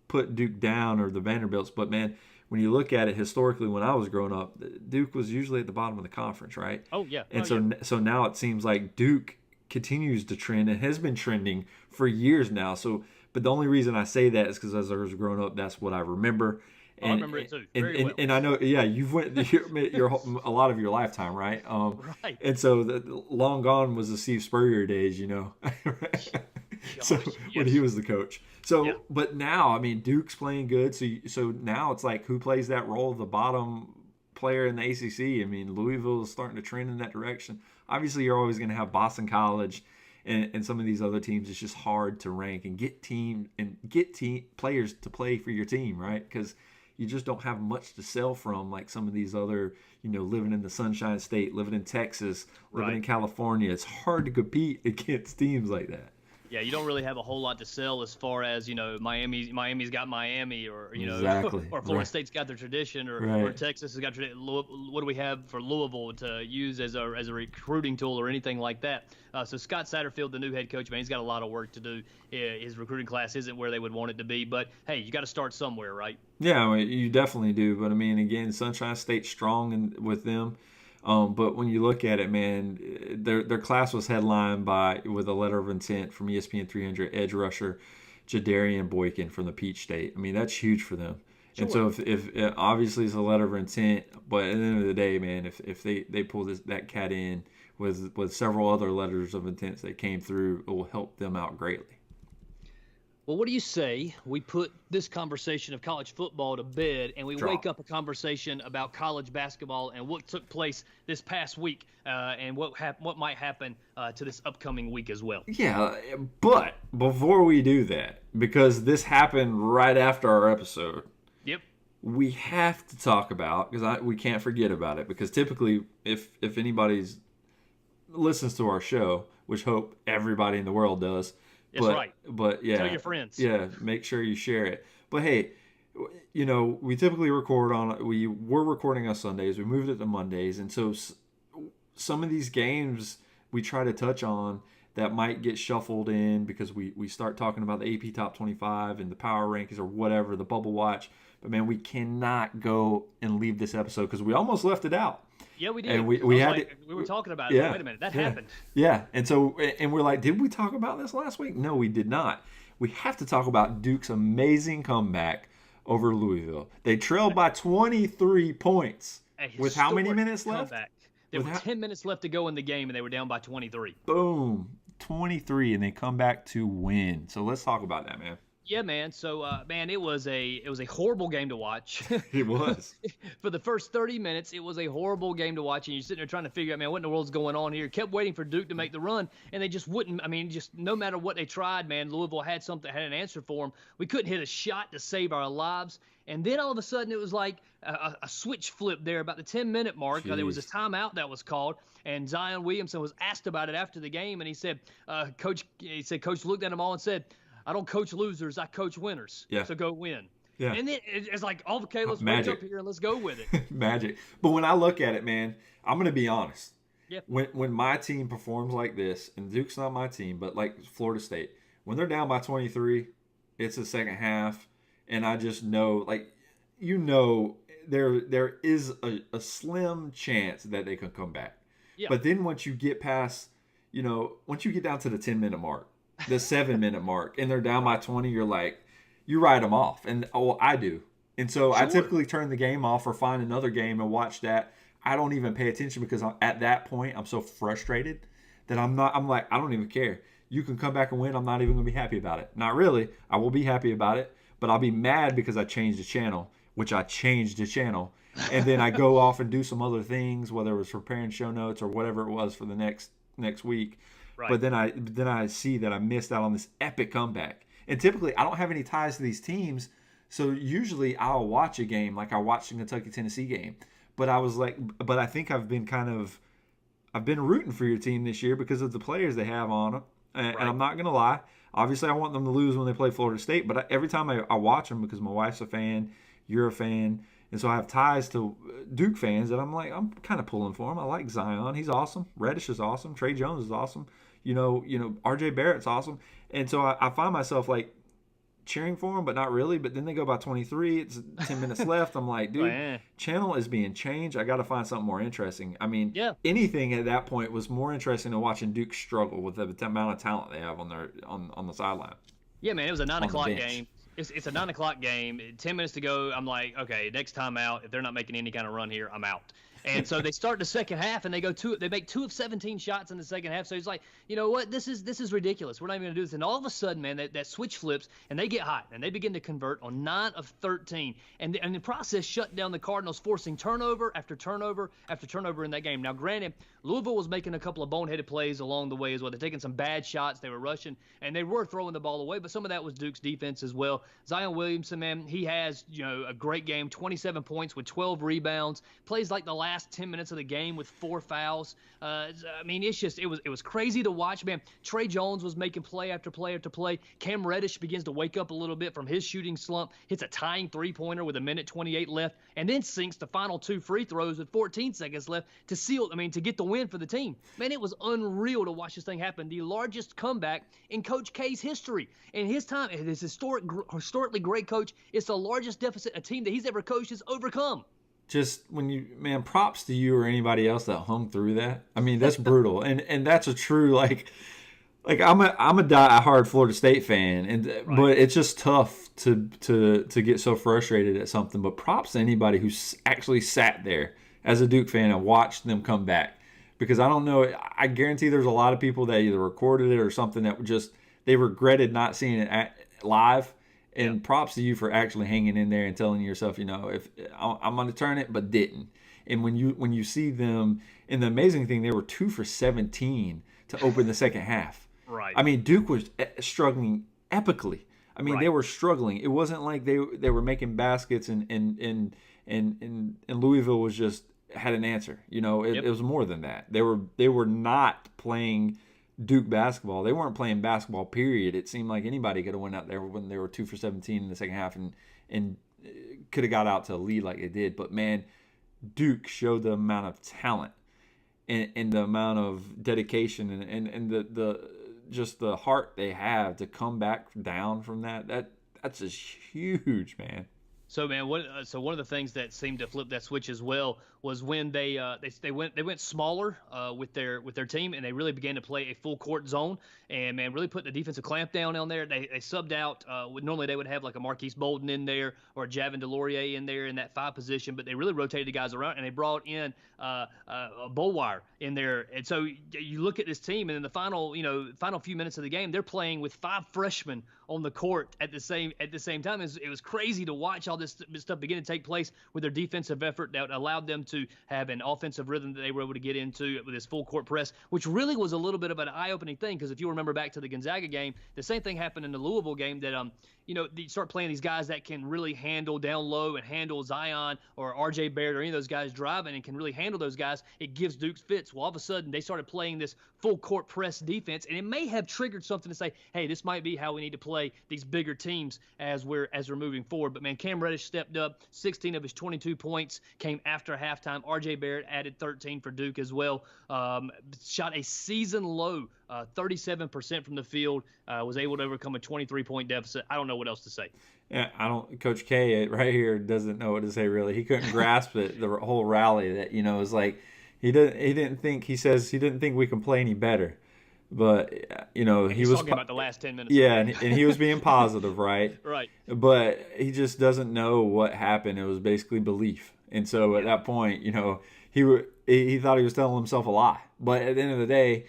put Duke down or the Vanderbilts, but man, when you look at it historically, when I was growing up, Duke was usually at the bottom of the conference, right? Oh yeah. And so now it seems like Duke continues to trend and has been trending for years now. So, but the only reason I say that is because as I was growing up, that's what I remember. I remember it too. Very well. And I know, you've went your a lot of your lifetime, right? Right. And so long gone was the Steve Spurrier days, So when he was the coach. So, but now, I mean, Duke's playing good. So now it's like who plays that role of the bottom player in the ACC? I mean, Louisville is starting to trend in that direction. Obviously, you're always going to have Boston College and some of these other teams. It's just hard to rank and get team players to play for your team, right? Because you just don't have much to sell from like some of these other, living in the Sunshine State, living in Texas, living in California. It's hard to compete against teams like that. Yeah, you don't really have a whole lot to sell as far as, Miami's got Miami or, Exactly. or Florida State's got their tradition or Texas has got tradition. What do we have for Louisville to use as a recruiting tool or anything like that? So Scott Satterfield, the new head coach, man, he's got a lot of work to do. His recruiting class isn't where they would want it to be. But, hey, you got to start somewhere, right? Yeah, I mean, you definitely do. But, I mean, again, Sunshine State's strong with them. But when you look at it, man, their class was headlined with a letter of intent from ESPN 300 edge rusher Jadarian Boykin from the Peach State. I mean, that's huge for them. Sure. And so if obviously it's a letter of intent, but at the end of the day, man, if they pull that cat in with several other letters of intent that came through, it will help them out greatly. Well, what do you say we put this conversation of college football to bed and we wake up a conversation about college basketball and what took place this past week and what might happen to this upcoming week as well? Yeah, but before we do that, because this happened right after our episode, we have to talk about, because we can't forget about it, because typically if anybody's listens to our show, which hope everybody in the world does, that's right. But yeah, tell your friends. Yeah, make sure you share it. But hey, we typically we're recording on Sundays. We moved it to Mondays, and so some of these games we try to touch on that might get shuffled in because we start talking about the AP Top 25 and the Power Rankings or whatever, the Bubble Watch. But man, we cannot go and leave this episode because we almost left it out. Yeah, we did. And we were talking about it. Wait a minute, that happened. Yeah, and we're like, did we talk about this last week? No, we did not. We have to talk about Duke's amazing comeback over Louisville. They trailed by 23 points with how many minutes left? There were 10 minutes left to go in the game, and they were down by 23. Boom, 23, and they come back to win. So let's talk about that, man. Yeah, man. So, man, it was a horrible game to watch. It was. For the first 30 minutes, it was a horrible game to watch, and you're sitting there trying to figure out, man, what in the world's going on here? Kept waiting for Duke to make the run, and they just wouldn't. I mean, just no matter what they tried, man, Louisville had an answer for them. We couldn't hit a shot to save our lives. And then all of a sudden, it was like a switch flip there about the 10-minute mark. There was a timeout that was called, and Zion Williamson was asked about it after the game, and he said, Coach looked at them all and said, I don't coach losers, I coach winners. Yeah. So go win. Yeah. And then it's like, okay, let's wake up here and let's go with it. Magic. But when I look at it, man, I'm going to be honest. Yeah. When my team performs like this, and Duke's not my team, but like Florida State, when they're down by 23, it's the second half, and I just know, like, there is a slim chance that they can come back. Yeah. But then once you get past, once you get down to the 10-minute mark, the 7-minute mark, and they're down by 20, you're like, you write them off. And I do. And so I typically turn the game off or find another game and watch that. I don't even pay attention because at that point I'm so frustrated that I'm like, I don't even care. You can come back and win. I'm not even going to be happy about it. Not really. I will be happy about it, but I'll be mad because I changed the channel, which I changed the channel. And then I go off and do some other things, whether it was preparing show notes or whatever it was for the next week. Right. But then I see that I missed out on this epic comeback. And typically I don't have any ties to these teams, so usually I'll watch a game like I watched the Kentucky-Tennessee game. But I think I've been rooting for your team this year because of the players they have on them. And I'm not gonna lie. Obviously, I want them to lose when they play Florida State. But every time I watch them, because my wife's a fan, you're a fan, and so I have ties to Duke fans that I'm kind of pulling for them. I like Zion. He's awesome. Reddish is awesome. Trey Jones is awesome. R.J. Barrett's awesome. And so I find myself like cheering for them, but not really. But then they go by 23. It's 10 minutes left. I'm like, dude, channel is being changed. I got to find something more interesting. I mean, anything at that point was more interesting than watching Duke struggle with the amount of talent they have on the sideline. Yeah, man, it was a 9 o'clock game. It's a 9 o'clock game. 10 minutes to go. I'm like, okay, next time out, if they're not making any kind of run here, I'm out. And so they start the second half, and they make 2 of 17 shots in the second half. So it's like, you know what, this is ridiculous. We're not even going to do this. And all of a sudden, man, that switch flips, and they get hot, and they begin to convert on 9 of 13. And in the process, shut down the Cardinals, forcing turnover after turnover after turnover in that game. Now, granted, Louisville was making a couple of boneheaded plays along the way as well. They're taking some bad shots. They were rushing, and they were throwing the ball away. But some of that was Duke's defense as well. Zion Williamson, man, he has a great game, 27 points with 12 rebounds, plays like the last 10 minutes of the game with 4 fouls. I mean, it was crazy to watch, man. Trey Jones was making play after play after play. Cam Reddish begins to wake up a little bit from his shooting slump, hits a tying three-pointer with 1:28 left, and then sinks the final 2 free throws with 14 seconds left to get the win for the team. Man, it was unreal to watch this thing happen. The largest comeback in Coach K's history. In his time, this historically great coach, it's the largest deficit a team that he's ever coached has overcome. Just props to you or anybody else that hung through that. I mean, that's brutal, and that's a true like I'm a die-hard Florida State fan, but it's just tough to get so frustrated at something. But props to anybody who's actually sat there as a Duke fan and watched them come back, because I don't know. I guarantee there's a lot of people that either recorded it or something that they regretted not seeing it live. And props to you for actually hanging in there and telling yourself, if I'm going to turn it, but didn't. And when you see them, and the amazing thing, they were 2 for 17 to open the second half. Right. I mean, Duke was struggling epically. I mean, They were struggling. It wasn't like they were making baskets and Louisville was just had an answer. It was more than that. They were not playing Duke basketball. They weren't playing basketball, period. It seemed like anybody could have went out there when they were 2 for 17 in the second half and could have got out to a lead like they did. But, man, Duke showed the amount of talent and the amount of dedication and the just the heart they have to come back down from that. That's just huge, man. So, man, one of the things that seemed to flip that switch as well was when they went smaller with their team, and they really began to play a full court zone, and man, really put the defensive clamp down on there. They subbed out. Normally they would have like a Marquise Bolden in there or a Javin DeLaurier in there in that 5 position, but they really rotated the guys around, and they brought in a Bullwire in there. And so you look at this team, and in the final few minutes of the game, they're playing with 5 freshmen on the court at the same time. It was crazy to watch all this stuff begin to take place with their defensive effort that allowed them to have an offensive rhythm that they were able to get into with this full court press, which really was a little bit of an eye-opening thing, because if you remember back to the Gonzaga game, the same thing happened in the Louisville game, that you start playing these guys that can really handle down low and handle Zion or RJ Barrett or any of those guys driving and can really handle those guys. It gives Duke fits. Well, all of a sudden they started playing this full court press defense, and it may have triggered something to say, hey, this might be how we need to play these bigger teams as we're moving forward. But man, Cam Reddish stepped up. 16 of his 22 points came after halftime. RJ Barrett added 13 for Duke as well. Shot a season low 37% from the field. Was able to overcome a 23-point deficit. I don't know what else to say. Yeah, Coach K right here doesn't know what to say really. He couldn't grasp it. The whole rally that is like he didn't think we can play any better. But he was talking about the last 10 minutes. Yeah, and he was being positive, right? Right. But he just doesn't know what happened. It was basically belief, and so at that point, he thought he was telling himself a lie. But at the end of the day,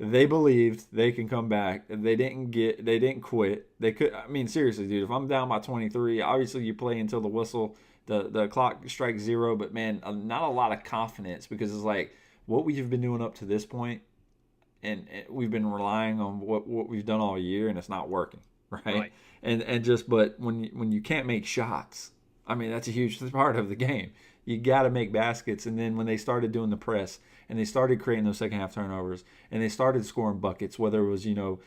they believed they can come back. They didn't quit. They could. I mean, seriously, dude. If I'm down by 23, obviously you play until the whistle, the clock strikes 0. But man, not a lot of confidence, because it's like what we've been doing up to this point. And we've been relying on what we've done all year, and it's not working, right? But when you can't make shots, I mean, that's a huge part of the game. You got to make baskets, and then when they started doing the press and they started creating those second half turnovers and they started scoring buckets, whether it was even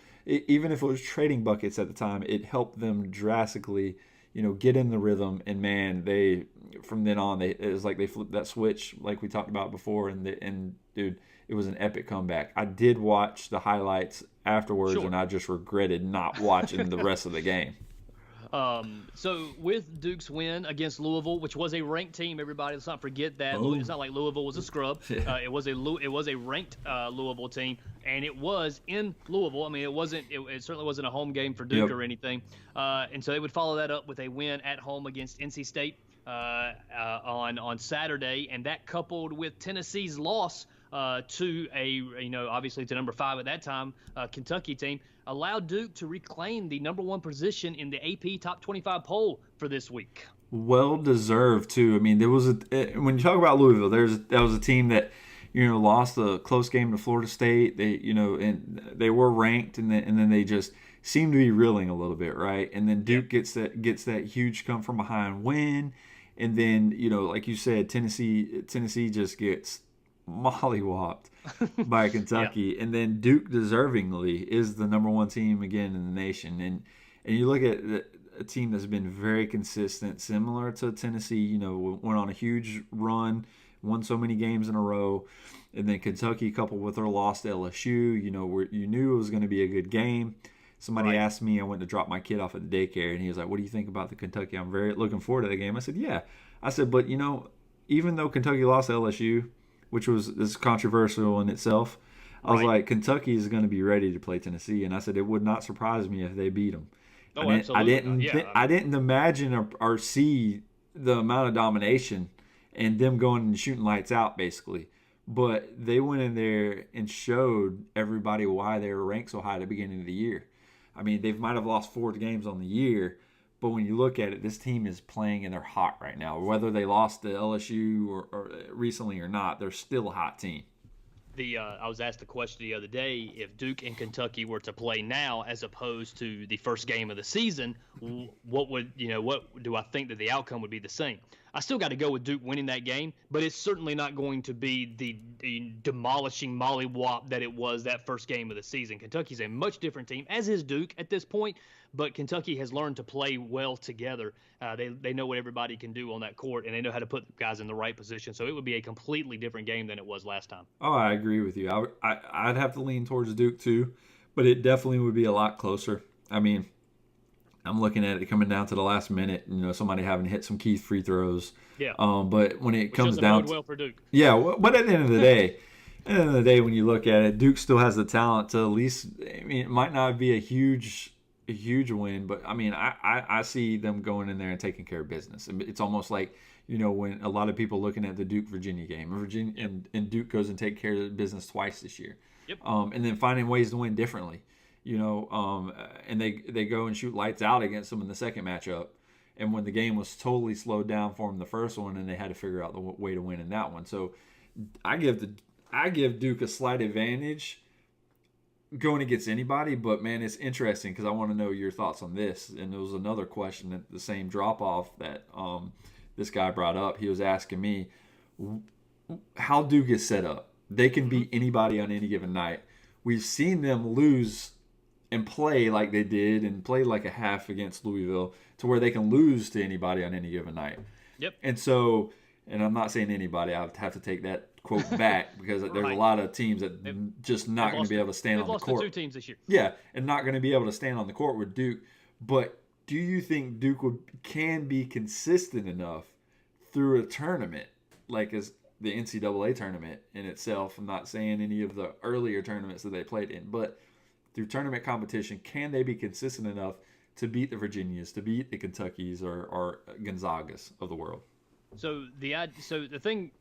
if it was trading buckets at the time, it helped them drastically, get in the rhythm. And man, they from then on it was like they flipped that switch like we talked about before, and dude. It was an epic comeback. I did watch the highlights afterwards, Sure. And I just regretted not watching the rest of the game. So with Duke's win against Louisville, which was a ranked team, everybody, let's not forget that. Oh. It's not like Louisville was a scrub. It was a ranked Louisville team, and it was in Louisville. I mean, it certainly wasn't a home game for Duke or anything. And so they would follow that up with a win at home against NC State on Saturday, and that coupled with Tennessee's loss to obviously to number 5 at that time, Kentucky team, allowed Duke to reclaim the number 1 position in the AP Top 25 poll for this week. Well deserved too. I mean, there was when you talk about Louisville, that was a team that lost a close game to Florida State. They and they were ranked, and then they just seemed to be reeling a little bit, right? And then Duke gets that huge come from behind win, and then like you said, Tennessee just gets mollywopped by Kentucky, and then Duke deservingly is the number 1 team again in the nation. And you look at a team that's been very consistent, similar to Tennessee. Went on a huge run, won so many games in a row, and then Kentucky, coupled with their loss to LSU, where you knew it was going to be a good game. Somebody asked me, I went to drop my kid off at the daycare, and he was like, "What do you think about the Kentucky? I'm very looking forward to the game." I said, "Yeah." I said, "But even though Kentucky lost to LSU, which is controversial in itself, I was like, Kentucky is going to be ready to play Tennessee," and I said it would not surprise me if they beat them. Oh, absolutely. I didn't imagine or see the amount of domination and them going and shooting lights out, basically. But they went in there and showed everybody why they were ranked so high at the beginning of the year. I mean, they might have lost 4 games on the year, but when you look at it, this team is playing and they're hot right now. Whether they lost to LSU or recently or not, they're still a hot team. I was asked the question the other day, if Duke and Kentucky were to play now as opposed to the first game of the season, what do I think that the outcome would be the same? I still got to go with Duke winning that game, but it's certainly not going to be the demolishing mollywop that it was that first game of the season. Kentucky's a much different team, as is Duke at this point, but Kentucky has learned to play well together. They know what everybody can do on that court, and they know how to put guys in the right position. So it would be a completely different game than it was last time. Oh, I agree with you. I'd have to lean towards Duke too, but it definitely would be a lot closer. I mean, I'm looking at it coming down to the last minute. Somebody having hit some key free throws. Yeah. But when it comes doesn't down bode well for Duke. Yeah, but at the end of the day, when you look at it, Duke still has the talent to at least. I mean, it might not be a huge win, but I mean, I see them going in there and taking care of business. It's almost like when a lot of people looking at the Duke Virginia game, and Duke goes and take care of business twice this year. Yep. And then finding ways to win differently. And they go and shoot lights out against them in the second matchup. And when the game was totally slowed down for them the first one, and they had to figure out the way to win in that one. So I give Duke a slight advantage going against anybody. But man, it's interesting because I want to know your thoughts on this. And there was another question at the same drop off that this guy brought up. He was asking me how Duke is set up. They can beat anybody on any given night. We've seen them lose and play like they did and play like a half against Louisville to where they can lose to anybody on any given night. Yep. And so, and I'm not saying anybody, I have to take that quote back because there's a lot of teams that just not going to be able to stand on the court. They've lost to 2 teams this year. Yeah, and not going to be able to stand on the court with Duke. But do you think Duke can be consistent enough through a tournament like as the NCAA tournament in itself? I'm not saying any of the earlier tournaments that they played in, but through tournament competition, can they be consistent enough to beat the Virginias, to beat the Kentuckys or Gonzagas of the world? So the thing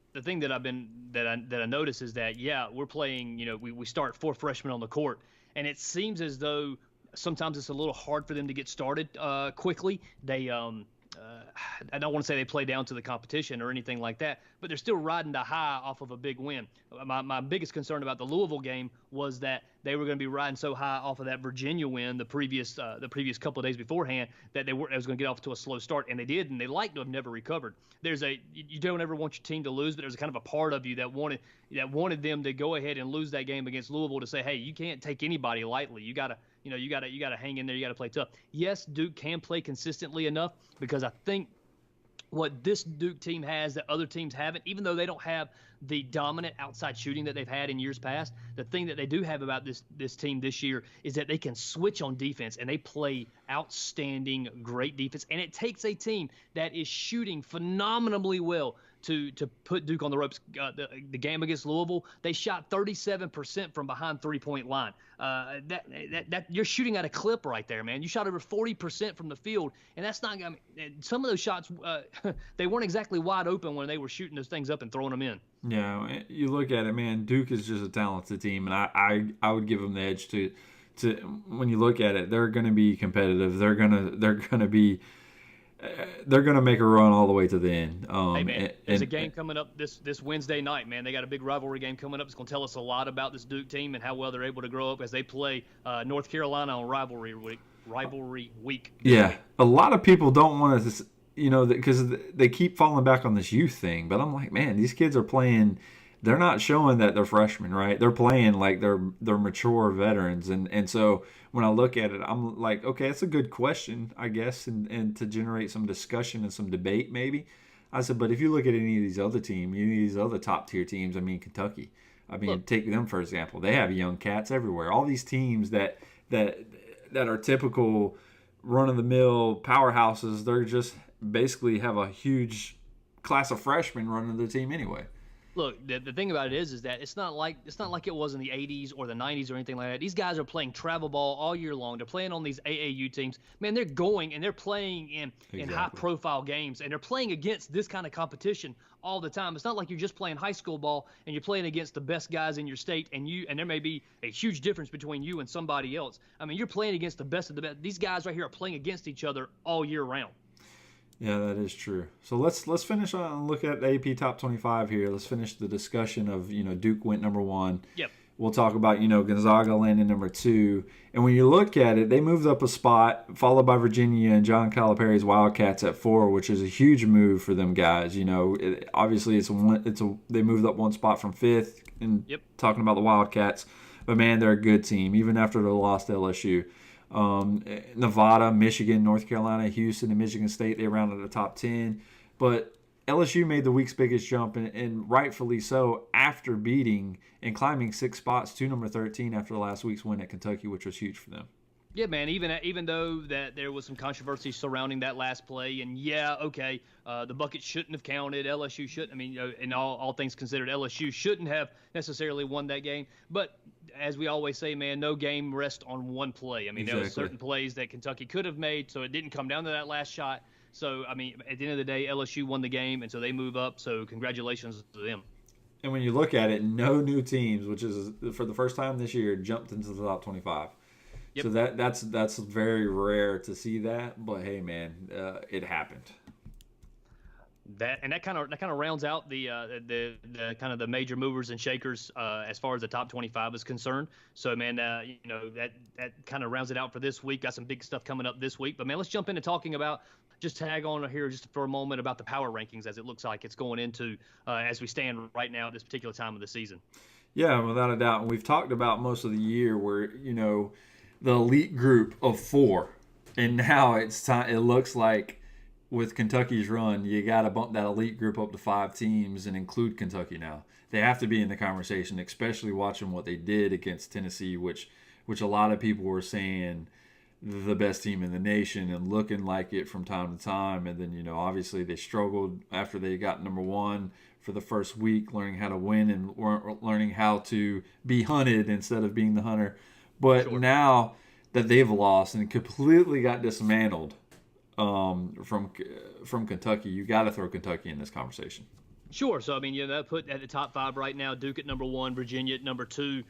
that I notice is that we're playing. We start 4 freshmen on the court, and it seems as though sometimes it's a little hard for them to get started quickly. They I don't want to say they play down to the competition or anything like that, but they're still riding the high off of a big win. My biggest concern about the Louisville game was that they were going to be riding so high off of that Virginia win the previous couple of days beforehand that they was going to get off to a slow start, and they did, and they like to have never recovered. You don't ever want your team to lose, but there's kind of a part of you that wanted them to go ahead and lose that game against Louisville to say, hey, you can't take anybody lightly. You gotta hang in there. You gotta play tough. Yes, Duke can play consistently enough because I think what this Duke team has that other teams haven't, even though they don't have the dominant outside shooting that they've had in years past, the thing that they do have about this team this year is that they can switch on defense, and they play outstanding, great defense. And it takes a team that is shooting phenomenally well to put Duke on the ropes. The game against Louisville, they shot 37% from behind 3-point line. That you're shooting at a clip right there, man. You shot over 40% from the field, and that's not. I mean, some of those shots they weren't exactly wide open when they were shooting those things up and throwing them in. Yeah, you look at it, man. Duke is just a talented team, and I would give them the edge to when you look at it, they're going to be competitive. They're gonna make a run all the way to the end. Hey man, there's a game coming up this Wednesday night, man. They got a big rivalry game coming up. It's going to tell us a lot about this Duke team and how well they're able to grow up as they play North Carolina on rivalry week. Yeah, a lot of people don't want to, because they keep falling back on this youth thing. But I'm like, man, these kids are playing. They're not showing that they're freshmen, right? They're playing like they're mature veterans, and so when I look at it, I'm like, okay, that's a good question, I guess, and to generate some discussion and some debate, maybe. I said, but if you look at any of these other teams, any of these other top tier teams, I mean, Kentucky, take them for example. They have young cats everywhere. All these teams that are typical run of the mill powerhouses, they're just basically have a huge class of freshmen running their team anyway. Look, the thing about it is that it's not like it was in the 80s or the 90s or anything like that. These guys are playing travel ball all year long. They're playing on these AAU teams. Man, they're going and they're playing in high-profile games, and they're playing against this kind of competition all the time. It's not like you're just playing high school ball and you're playing against the best guys in your state, and there may be a huge difference between you and somebody else. I mean, you're playing against the best of the best. These guys right here are playing against each other all year round. Yeah, that is true. So let's finish on and look at the AP Top 25 here. Let's finish the discussion of, Duke went number 1. Yep. We'll talk about, Gonzaga landing number 2. And when you look at it, they moved up a spot, followed by Virginia and John Calipari's Wildcats at 4, which is a huge move for them guys. Obviously they moved up one spot from 5th and talking about the Wildcats. But man, they're a good team, even after they lost to LSU. Nevada, Michigan, North Carolina, Houston, and Michigan State, they rounded the top 10. But LSU made the week's biggest jump, and rightfully so, after beating and climbing 6 spots to number 13 after last week's win at Kentucky, which was huge for them. Yeah, man. Even though that there was some controversy surrounding that last play, and yeah, okay, the bucket shouldn't have counted. LSU shouldn't. I mean, in all things considered, LSU shouldn't have necessarily won that game. But as we always say, man, no game rests on one play. I mean, there were certain plays that Kentucky could have made, so it didn't come down to that last shot. So I mean, at the end of the day, LSU won the game, and so they move up. So congratulations to them. And when you look at it, no new teams, which is for the first time this year, jumped into the top 25. Yep. So that's very rare to see that, but hey, man, it happened. That kind of rounds out the kind of the major movers and shakers as far as the top 25 is concerned. So man, that kind of rounds it out for this week. Got some big stuff coming up this week, but man, let's jump into talking about. Just tag on here just for a moment about the power rankings as it looks like it's going into as we stand right now at this particular time of the season. Yeah, without a doubt. And we've talked about most of the year where the elite group of 4, and now it's time. It looks like with Kentucky's run, you got to bump that elite group up to 5 teams and include Kentucky now. They have to be in the conversation, especially watching what they did against Tennessee, which a lot of people were saying the best team in the nation and looking like it from time to time. And then, obviously they struggled after they got number 1 for the first week, learning how to win and learning how to be hunted instead of being the hunter. But now that they've lost and completely got dismantled from Kentucky, you got to throw Kentucky in this conversation. Sure. So, I mean, that put at the top 5 right now, Duke at number 1, Virginia at number 2,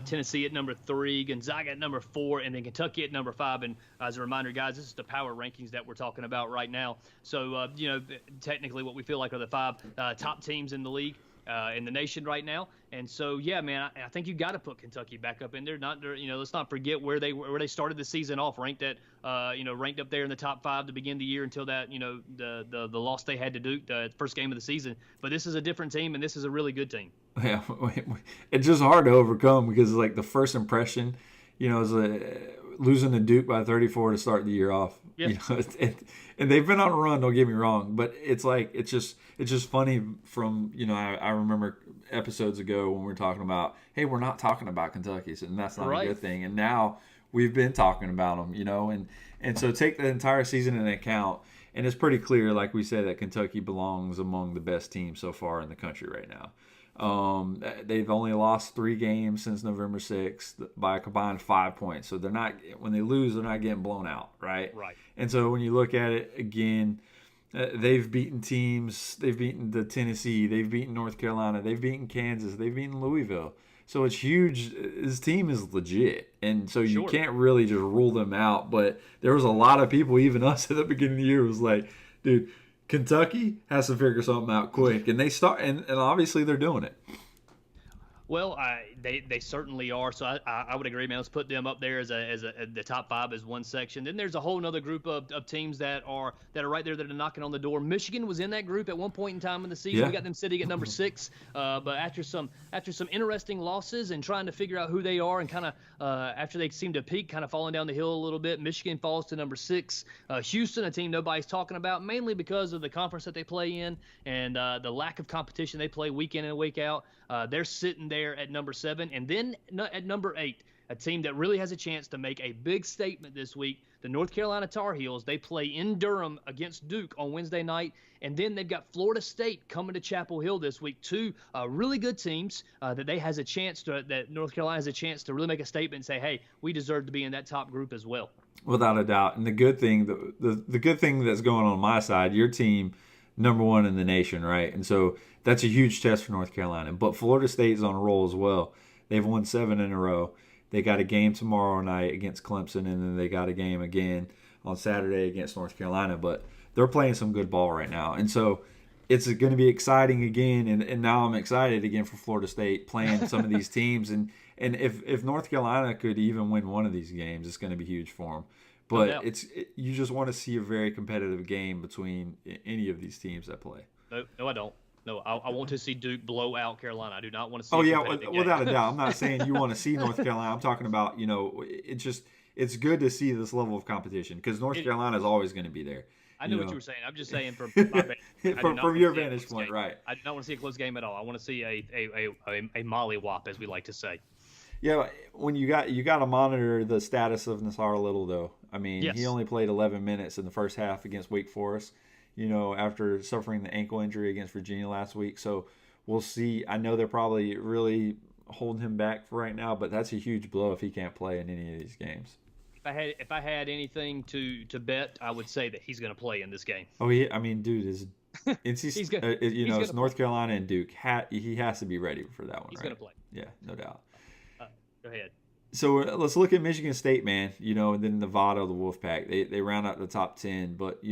Tennessee at number 3, Gonzaga at number 4, and then Kentucky at number 5. And as a reminder, guys, this is the power rankings that we're talking about right now. So, technically what we feel like are the 5 top teams in the league. In the nation right now, and so yeah, man, I think you got to put Kentucky back up in there. Let's not forget where they started the season off, ranked up there in the top 5 to begin the year until that the loss they had to Duke the first game of the season. But this is a different team, and this is a really good team. Yeah, it's just hard to overcome because like the first impression, is losing to Duke by 34 to start the year off. Yep. And they've been on a run. Don't get me wrong, but it's just funny. From I remember episodes ago when we were talking about, hey, we're not talking about Kentucky, and that's not a good thing. And now we've been talking about them, and so take the entire season into account, and it's pretty clear, like we said, that Kentucky belongs among the best teams so far in the country right now. They've only lost 3 games since November 6th by a combined 5 points. So when they lose, they're not getting blown out, right? Right. And so when you look at it again, they've beaten teams. They've beaten the Tennessee. They've beaten North Carolina. They've beaten Kansas. They've beaten Louisville. So it's huge. This team is legit. And so you can't really just rule them out. But there was a lot of people, even us at the beginning of the year, was like, dude, Kentucky has to figure something out quick, and they start, and obviously they're doing it. Well, they certainly are. So I would agree, man. Let's put them up there as the top 5 as one section. Then there's a whole other group of teams that are right there that are knocking on the door. Michigan was in that group at one point in time in the season. Yeah. We got them sitting at number 6. But after some interesting losses and trying to figure out who they are, and kind of after they seem to peak, kind of falling down the hill a little bit, Michigan falls to number 6. Houston, a team nobody's talking about, mainly because of the conference that they play in and the lack of competition they play week in and week out. They're sitting there at number 7. And then at number 8, a team that really has a chance to make a big statement this week, the North Carolina Tar Heels. They play in Durham against Duke on Wednesday night. And then they've got Florida State coming to Chapel Hill this week. 2 really good teams that North Carolina has a chance to really make a statement and say, hey, we deserve to be in that top group as well. Without a doubt. And the good thing, the good thing that's going on my side, your team, number 1 in the nation, right? And so that's a huge test for North Carolina. But Florida State is on a roll as well. They've won 7 in a row. They got a game tomorrow night against Clemson, and then they got a game again on Saturday against North Carolina. But they're playing some good ball right now. And so it's going to be exciting again. And now I'm excited again for Florida State playing some of these teams. And if North Carolina could even win one of these games, it's going to be huge for them. But you just want to see a very competitive game between any of these teams that play. No, I don't. No, I want to see Duke blow out Carolina. I do not want to see. Oh yeah, without a doubt. I'm not saying you want to see North Carolina. I'm talking about it's good to see this level of competition because North Carolina is always going to be there. I know what you were saying. I'm just saying from your vantage point, right? I do not want to see a close game at all. I want to see a molly whop, as we like to say. Yeah, when you got to monitor the status of Nassar Little, though. I mean, Yes. he only played 11 minutes in the first half against Wake Forest, after suffering the ankle injury against Virginia last week. So we'll see. I know they're probably really holding him back for right now, but that's a huge blow if he can't play in any of these games. If I had anything to bet, I would say that he's going to play in this game. Oh, yeah. I mean, dude, it's North play. Carolina and Duke. He has to be ready for that one, He's right? going to play. Yeah, no doubt. Go ahead. So let's look at Michigan State, man. And then Nevada, the Wolfpack. They round out the top 10. But,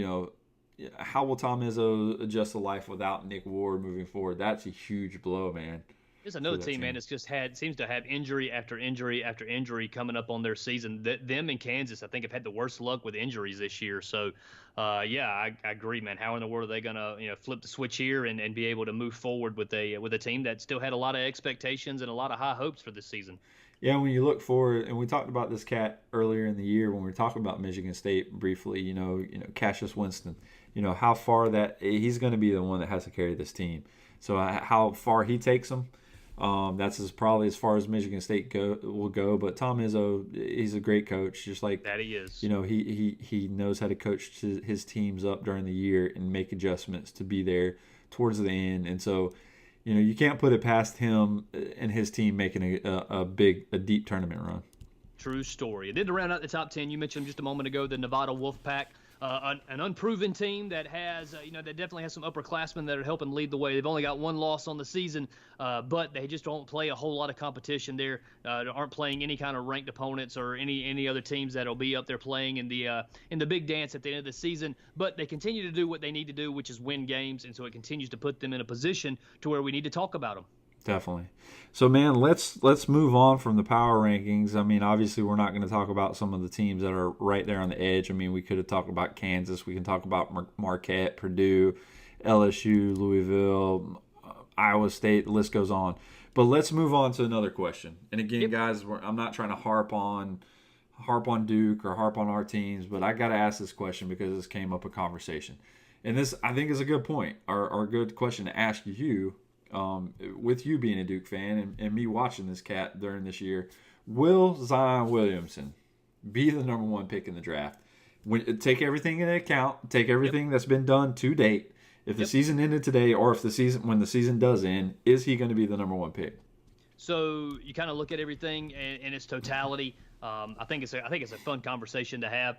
how will Tom Izzo adjust to life without Nick Ward moving forward? That's a huge blow, man. There's another team, man, that's just seems to have injury after injury after injury coming up on their season. Them in Kansas, I think, have had the worst luck with injuries this year. So, I agree, man. How in the world are they gonna, flip the switch here and be able to move forward with a team that still had a lot of expectations and a lot of high hopes for this season? Yeah, when you look forward, and we talked about this cat earlier in the year when we were talking about Michigan State briefly. Cassius Winston. How far that he's going to be the one that has to carry this team. So how far he takes them. That's probably as far as Michigan State will go. But Tom Izzo, he's a great coach. Just like that he is. He knows how to coach his teams up during the year and make adjustments to be there towards the end. And so, you can't put it past him and his team making a deep tournament run. True story. And then to round out the top 10, you mentioned just a moment ago the Nevada Wolfpack. An unproven team that has, that definitely has some upperclassmen that are helping lead the way. They've only got one loss on the season, but they just don't play a whole lot of competition there. Aren't playing any kind of ranked opponents or any other teams that'll be up there playing in the big dance at the end of the season. But they continue to do what they need to do, which is win games, and so it continues to put them in a position to where we need to talk about them. Definitely. So, man, let's move on from the power rankings. I mean, obviously, we're not going to talk about some of the teams that are right there on the edge. I mean, we could have talked about Kansas. We can talk about Marquette, Purdue, LSU, Louisville, Iowa State. The list goes on. But let's move on to another question. And again, guys, I'm not trying to harp on Duke or harp on our teams, but I got to ask this question because this came up a conversation. And this, I think, is a good point or a good question to ask you. With you being a Duke fan and me watching this cat during this year, will Zion Williamson be the number one pick in the draft? Take everything into account, take everything that's been done to date. If the season ended today, or if when the season does end, is he going to be the number one pick? So you kind of look at everything in its totality. I think it's a fun conversation to have.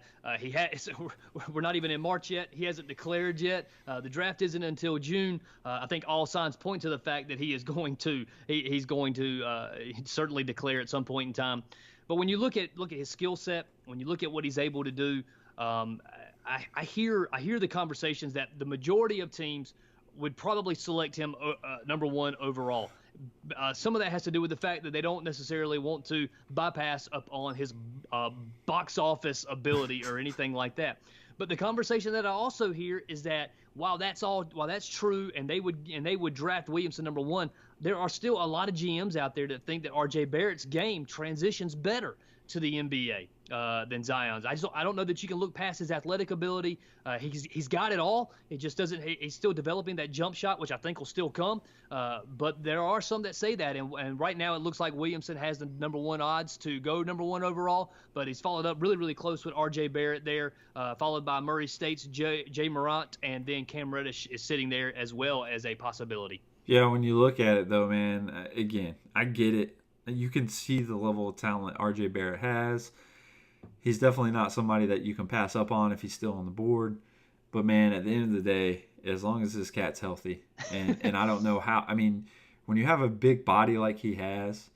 We're not even in March yet. He hasn't declared yet. The draft isn't until June. I think all signs point to the fact that he is going to. He's going to certainly declare at some point in time. But when you look at his skill set, when you look at what he's able to do, I hear the conversations that the majority of teams would probably select him number one overall. Some of that has to do with the fact that they don't necessarily want to bypass up on his box office ability or anything like that. But the conversation that I also hear is that while that's true, and they would draft Williamson number one, there are still a lot of GMs out there that think that R.J. Barrett's game transitions better to the NBA than Zion's. I don't know that you can look past his athletic ability. He's got it all. It just doesn't. He's still developing that jump shot, which I think will still come. But there are some that say that, and right now it looks like Williamson has the number one odds to go number one overall. But he's followed up really, really close with R.J. Barrett there, followed by Murray State's Jay Morant, and then Cam Reddish is sitting there as well as a possibility. Yeah, when you look at it though, man, again, I get it. You can see the level of talent R.J. Barrett has. He's definitely not somebody that you can pass up on if he's still on the board. But, man, at the end of the day, as long as this cat's healthy, and I don't know how – I mean, when you have a big body like he has,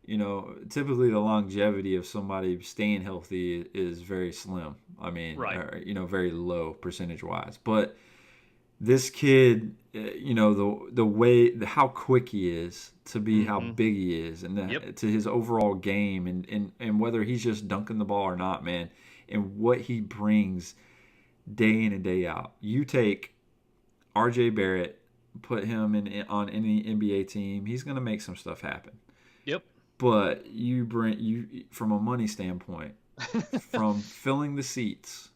typically the longevity of somebody staying healthy is very slim. I mean, right. Very low percentage-wise. But this kid, the way – how quick he is to be how big he is and to his overall game and whether he's just dunking the ball or not, man, and what he brings day in and day out. You take R.J. Barrett, put him on any NBA team, he's going to make some stuff happen. Yep. But you from a money standpoint, from filling the seats,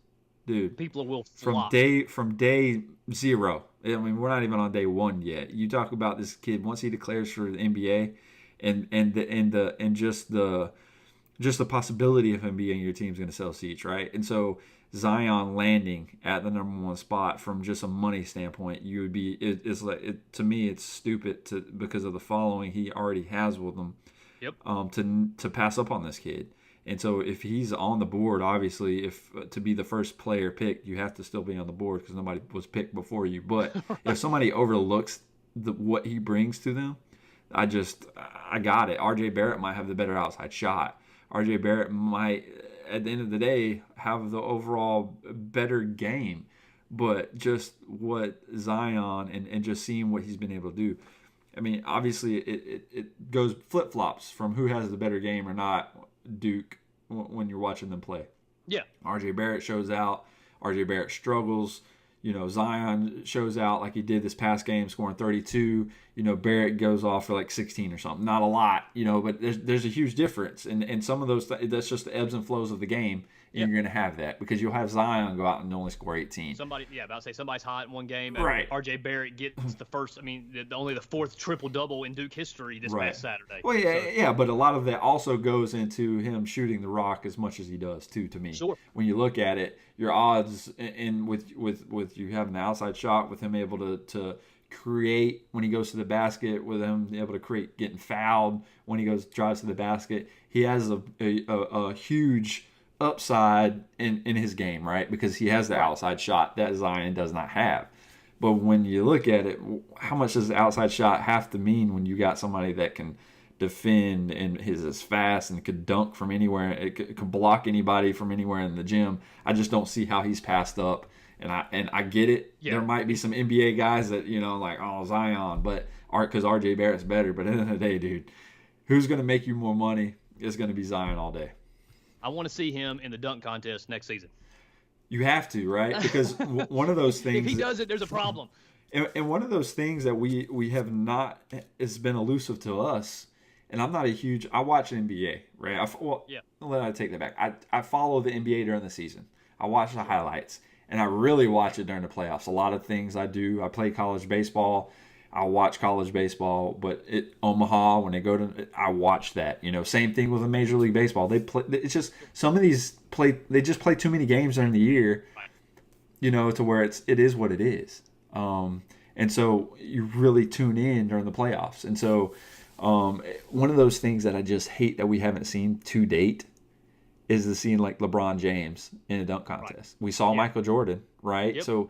dude, people will flop. From day zero. I mean, we're not even on day one yet. You talk about this kid, once he declares for the NBA, and just the possibility of him being your team's going to sell seats, right? And so Zion landing at the number one spot from just a money standpoint, you would be to me it's stupid because of the following he already has with them. Yep. To pass up on this kid. And so if he's on the board, obviously, if to be the first player picked, you have to still be on the board because nobody was picked before you. But if somebody overlooks what he brings to them, I got it. RJ Barrett might have the better outside shot. RJ Barrett might, at the end of the day, have the overall better game. But just what Zion and just seeing what he's been able to do. I mean, obviously, it goes flip-flops from who has the better game or not, Duke, when you're watching them play. Yeah. RJ Barrett shows out. RJ Barrett struggles. Zion shows out like he did this past game, scoring 32. Barrett goes off for like 16 or something. Not a lot, but there's a huge difference. And some of those, that's just the ebbs and flows of the game. And you're going to have that because you'll have Zion go out and only score 18. Somebody's hot in one game. And right. RJ Barrett gets the first, only the fourth triple-double in Duke history this past Saturday. Well, yeah, but a lot of that also goes into him shooting the rock as much as he does, too, to me. Sure. When you look at it, your odds with you having the outside shot, with him able to create when he goes to the basket, with him able to create getting fouled when he drives to the basket, he has a huge upside in his game, right? Because he has the outside shot that Zion does not have. But when you look at it, how much does the outside shot have to mean when you got somebody that can defend and is as fast and could dunk from anywhere, it could block anybody from anywhere in the gym? I just don't see how he's passed up. And I get it. Yeah. There might be some NBA guys that, like, oh, Zion, but because RJ Barrett's better. But at the end of the day, dude, who's going to make you more money is going to be Zion all day. I want to see him in the dunk contest next season. You have to, right? Because one of those things. If he does it, there's a problem. And one of those things that we have not, it's been elusive to us. And I'm not a huge, I watch NBA, right? Let I take that back. I follow the NBA during the season. I watch the highlights. And I really watch it during the playoffs. A lot of things I do. I play college baseball. I watch college baseball, but Omaha, when they go to, I watch that. Same thing with the Major League Baseball. They play. It's just some of these they just play too many games during the year, to where it is what it is. And so you really tune in during the playoffs. And so one of those things that I just hate that we haven't seen to date is the scene like LeBron James in a dunk contest. Right. We saw Michael Jordan, right? Yep. So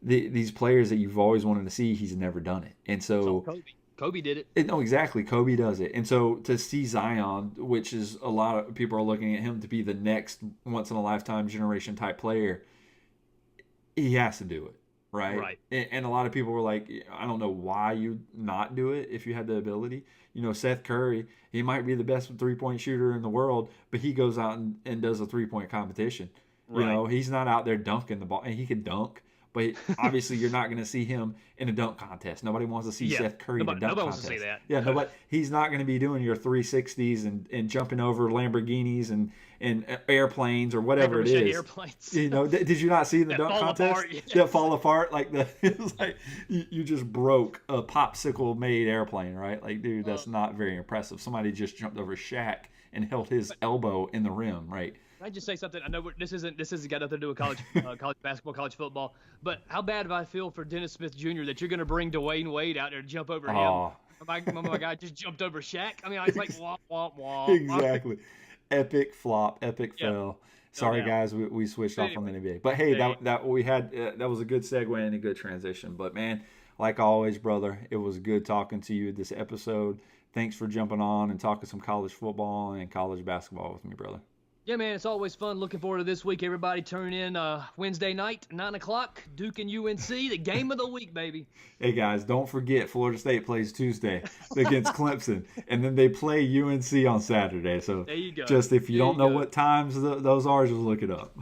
these players that you've always wanted to see, he's never done it. And so Kobe did it. No, exactly. Kobe does it. And so to see Zion, which is a lot of people are looking at him to be the next once-in-a-lifetime generation type player, he has to do it, right? Right. And a lot of people were like, I don't know why you'd not do it if you had the ability. Seth Curry, he might be the best three-point shooter in the world, but he goes out and does a three-point competition. Right. He's not out there dunking the ball. And he can dunk. But obviously, you're not going to see him in a dunk contest. Nobody wants to see Seth Curry in a dunk contest. Nobody wants to see that. Yeah, but he's not going to be doing your 360s and jumping over Lamborghinis and airplanes or whatever it is. Airplanes. Did you not see the dunk contest? Apart, yes. That fall apart? It's like you just broke a popsicle-made airplane, right? Like, dude, that's not very impressive. Somebody just jumped over Shaq and held his elbow in the rim, right? Can I just say something? I know this isn't got nothing to do with college basketball, college football, but how bad do I feel for Dennis Smith Jr. that you're going to bring Dwayne Wade out there to jump over him? My guy just jumped over Shaq. I was like, wah, wah, wah. Exactly. Epic flop, epic fail. Sorry, guys, we switched off from the NBA. But hey, that was a good segue and a good transition. But man, like always, brother, it was good talking to you this episode. Thanks for jumping on and talking some college football and college basketball with me, brother. Yeah, man, it's always fun. Looking forward to this week. Everybody turn in Wednesday night, 9 o'clock, Duke and UNC, the game of the week, baby. Hey, guys, don't forget Florida State plays Tuesday against Clemson, and then they play UNC on Saturday. So there you go. Just if you don't know what times those are, just look it up.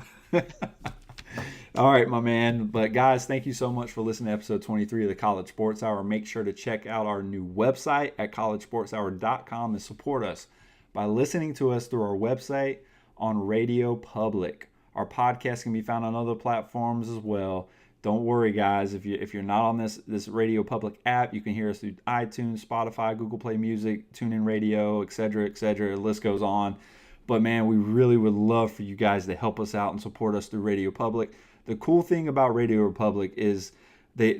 All right, my man. But, guys, thank you so much for listening to episode 23 of the College Sports Hour. Make sure to check out our new website at collegesportshour.com and support us by listening to us through our website on Radio Public. Our podcast can be found on other platforms as well. don't worry, guys. If you're not on this Radio Public app, you can hear us through iTunes, Spotify, Google Play Music, TuneIn Radio, etc., etc. The list goes on. But man, we really would love for you guys to help us out and support us through Radio Public. The cool thing about Radio Republic is they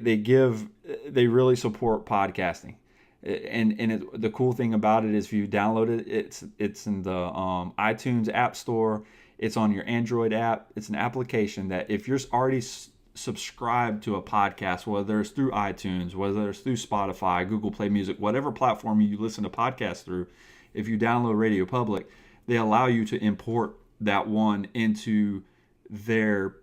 really support podcasting. And the cool thing about it is if you download it, it's in the iTunes App Store. It's on your Android app. It's an application that if you're already subscribed to a podcast, whether it's through iTunes, whether it's through Spotify, Google Play Music, whatever platform you listen to podcasts through, if you download Radio Public, they allow you to import that one into their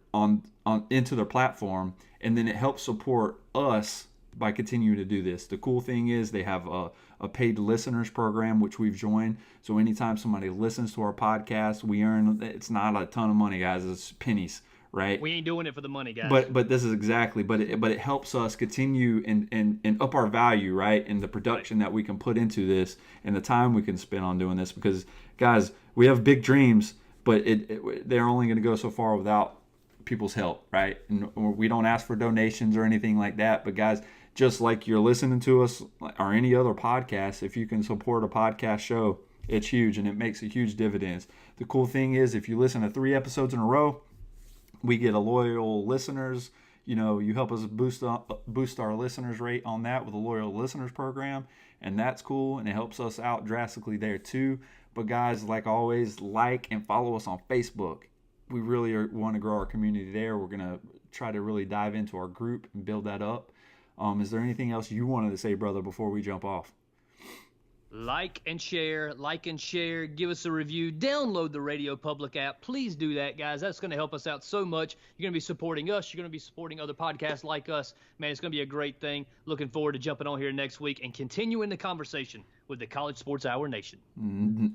platform, and then it helps support us by continuing to do this. The cool thing is they have a paid listeners program, which we've joined. So anytime somebody listens to our podcast, we earn, it's not a ton of money, guys. It's pennies, right? We ain't doing it for the money, guys. But this is exactly, but it helps us continue and up our value, right? And the production that we can put into this and the time we can spend on doing this, because guys, we have big dreams, but they're only going to go so far without people's help, right? And we don't ask for donations or anything like that, but guys, just like you're listening to us or any other podcast, if you can support a podcast show, it's huge and it makes a huge dividends. The cool thing is if you listen to 3 episodes in a row, we get a loyal listeners. You help us boost our listeners rate on that with a loyal listeners program, and that's cool, and it helps us out drastically there too. But guys, like always, like and follow us on Facebook. We really want to grow our community there. We're going to try to really dive into our group and build that up. Is there anything else you wanted to say, brother, before we jump off? Like and share, give us a review, download the Radio Public app. Please do that, guys. That's going to help us out so much. You're going to be supporting us. You're going to be supporting other podcasts like us. Man, it's going to be a great thing. Looking forward to jumping on here next week and continuing the conversation with the College Sports Hour Nation.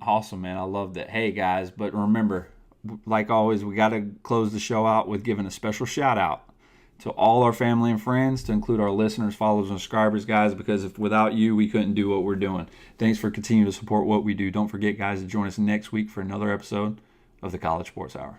Awesome, man. I love that. Hey, guys, but remember, like always, we got to close the show out with giving a special shout out to all our family and friends, to include our listeners, followers, and subscribers, guys, because without you, we couldn't do what we're doing. Thanks for continuing to support what we do. Don't forget, guys, to join us next week for another episode of the College Sports Hour.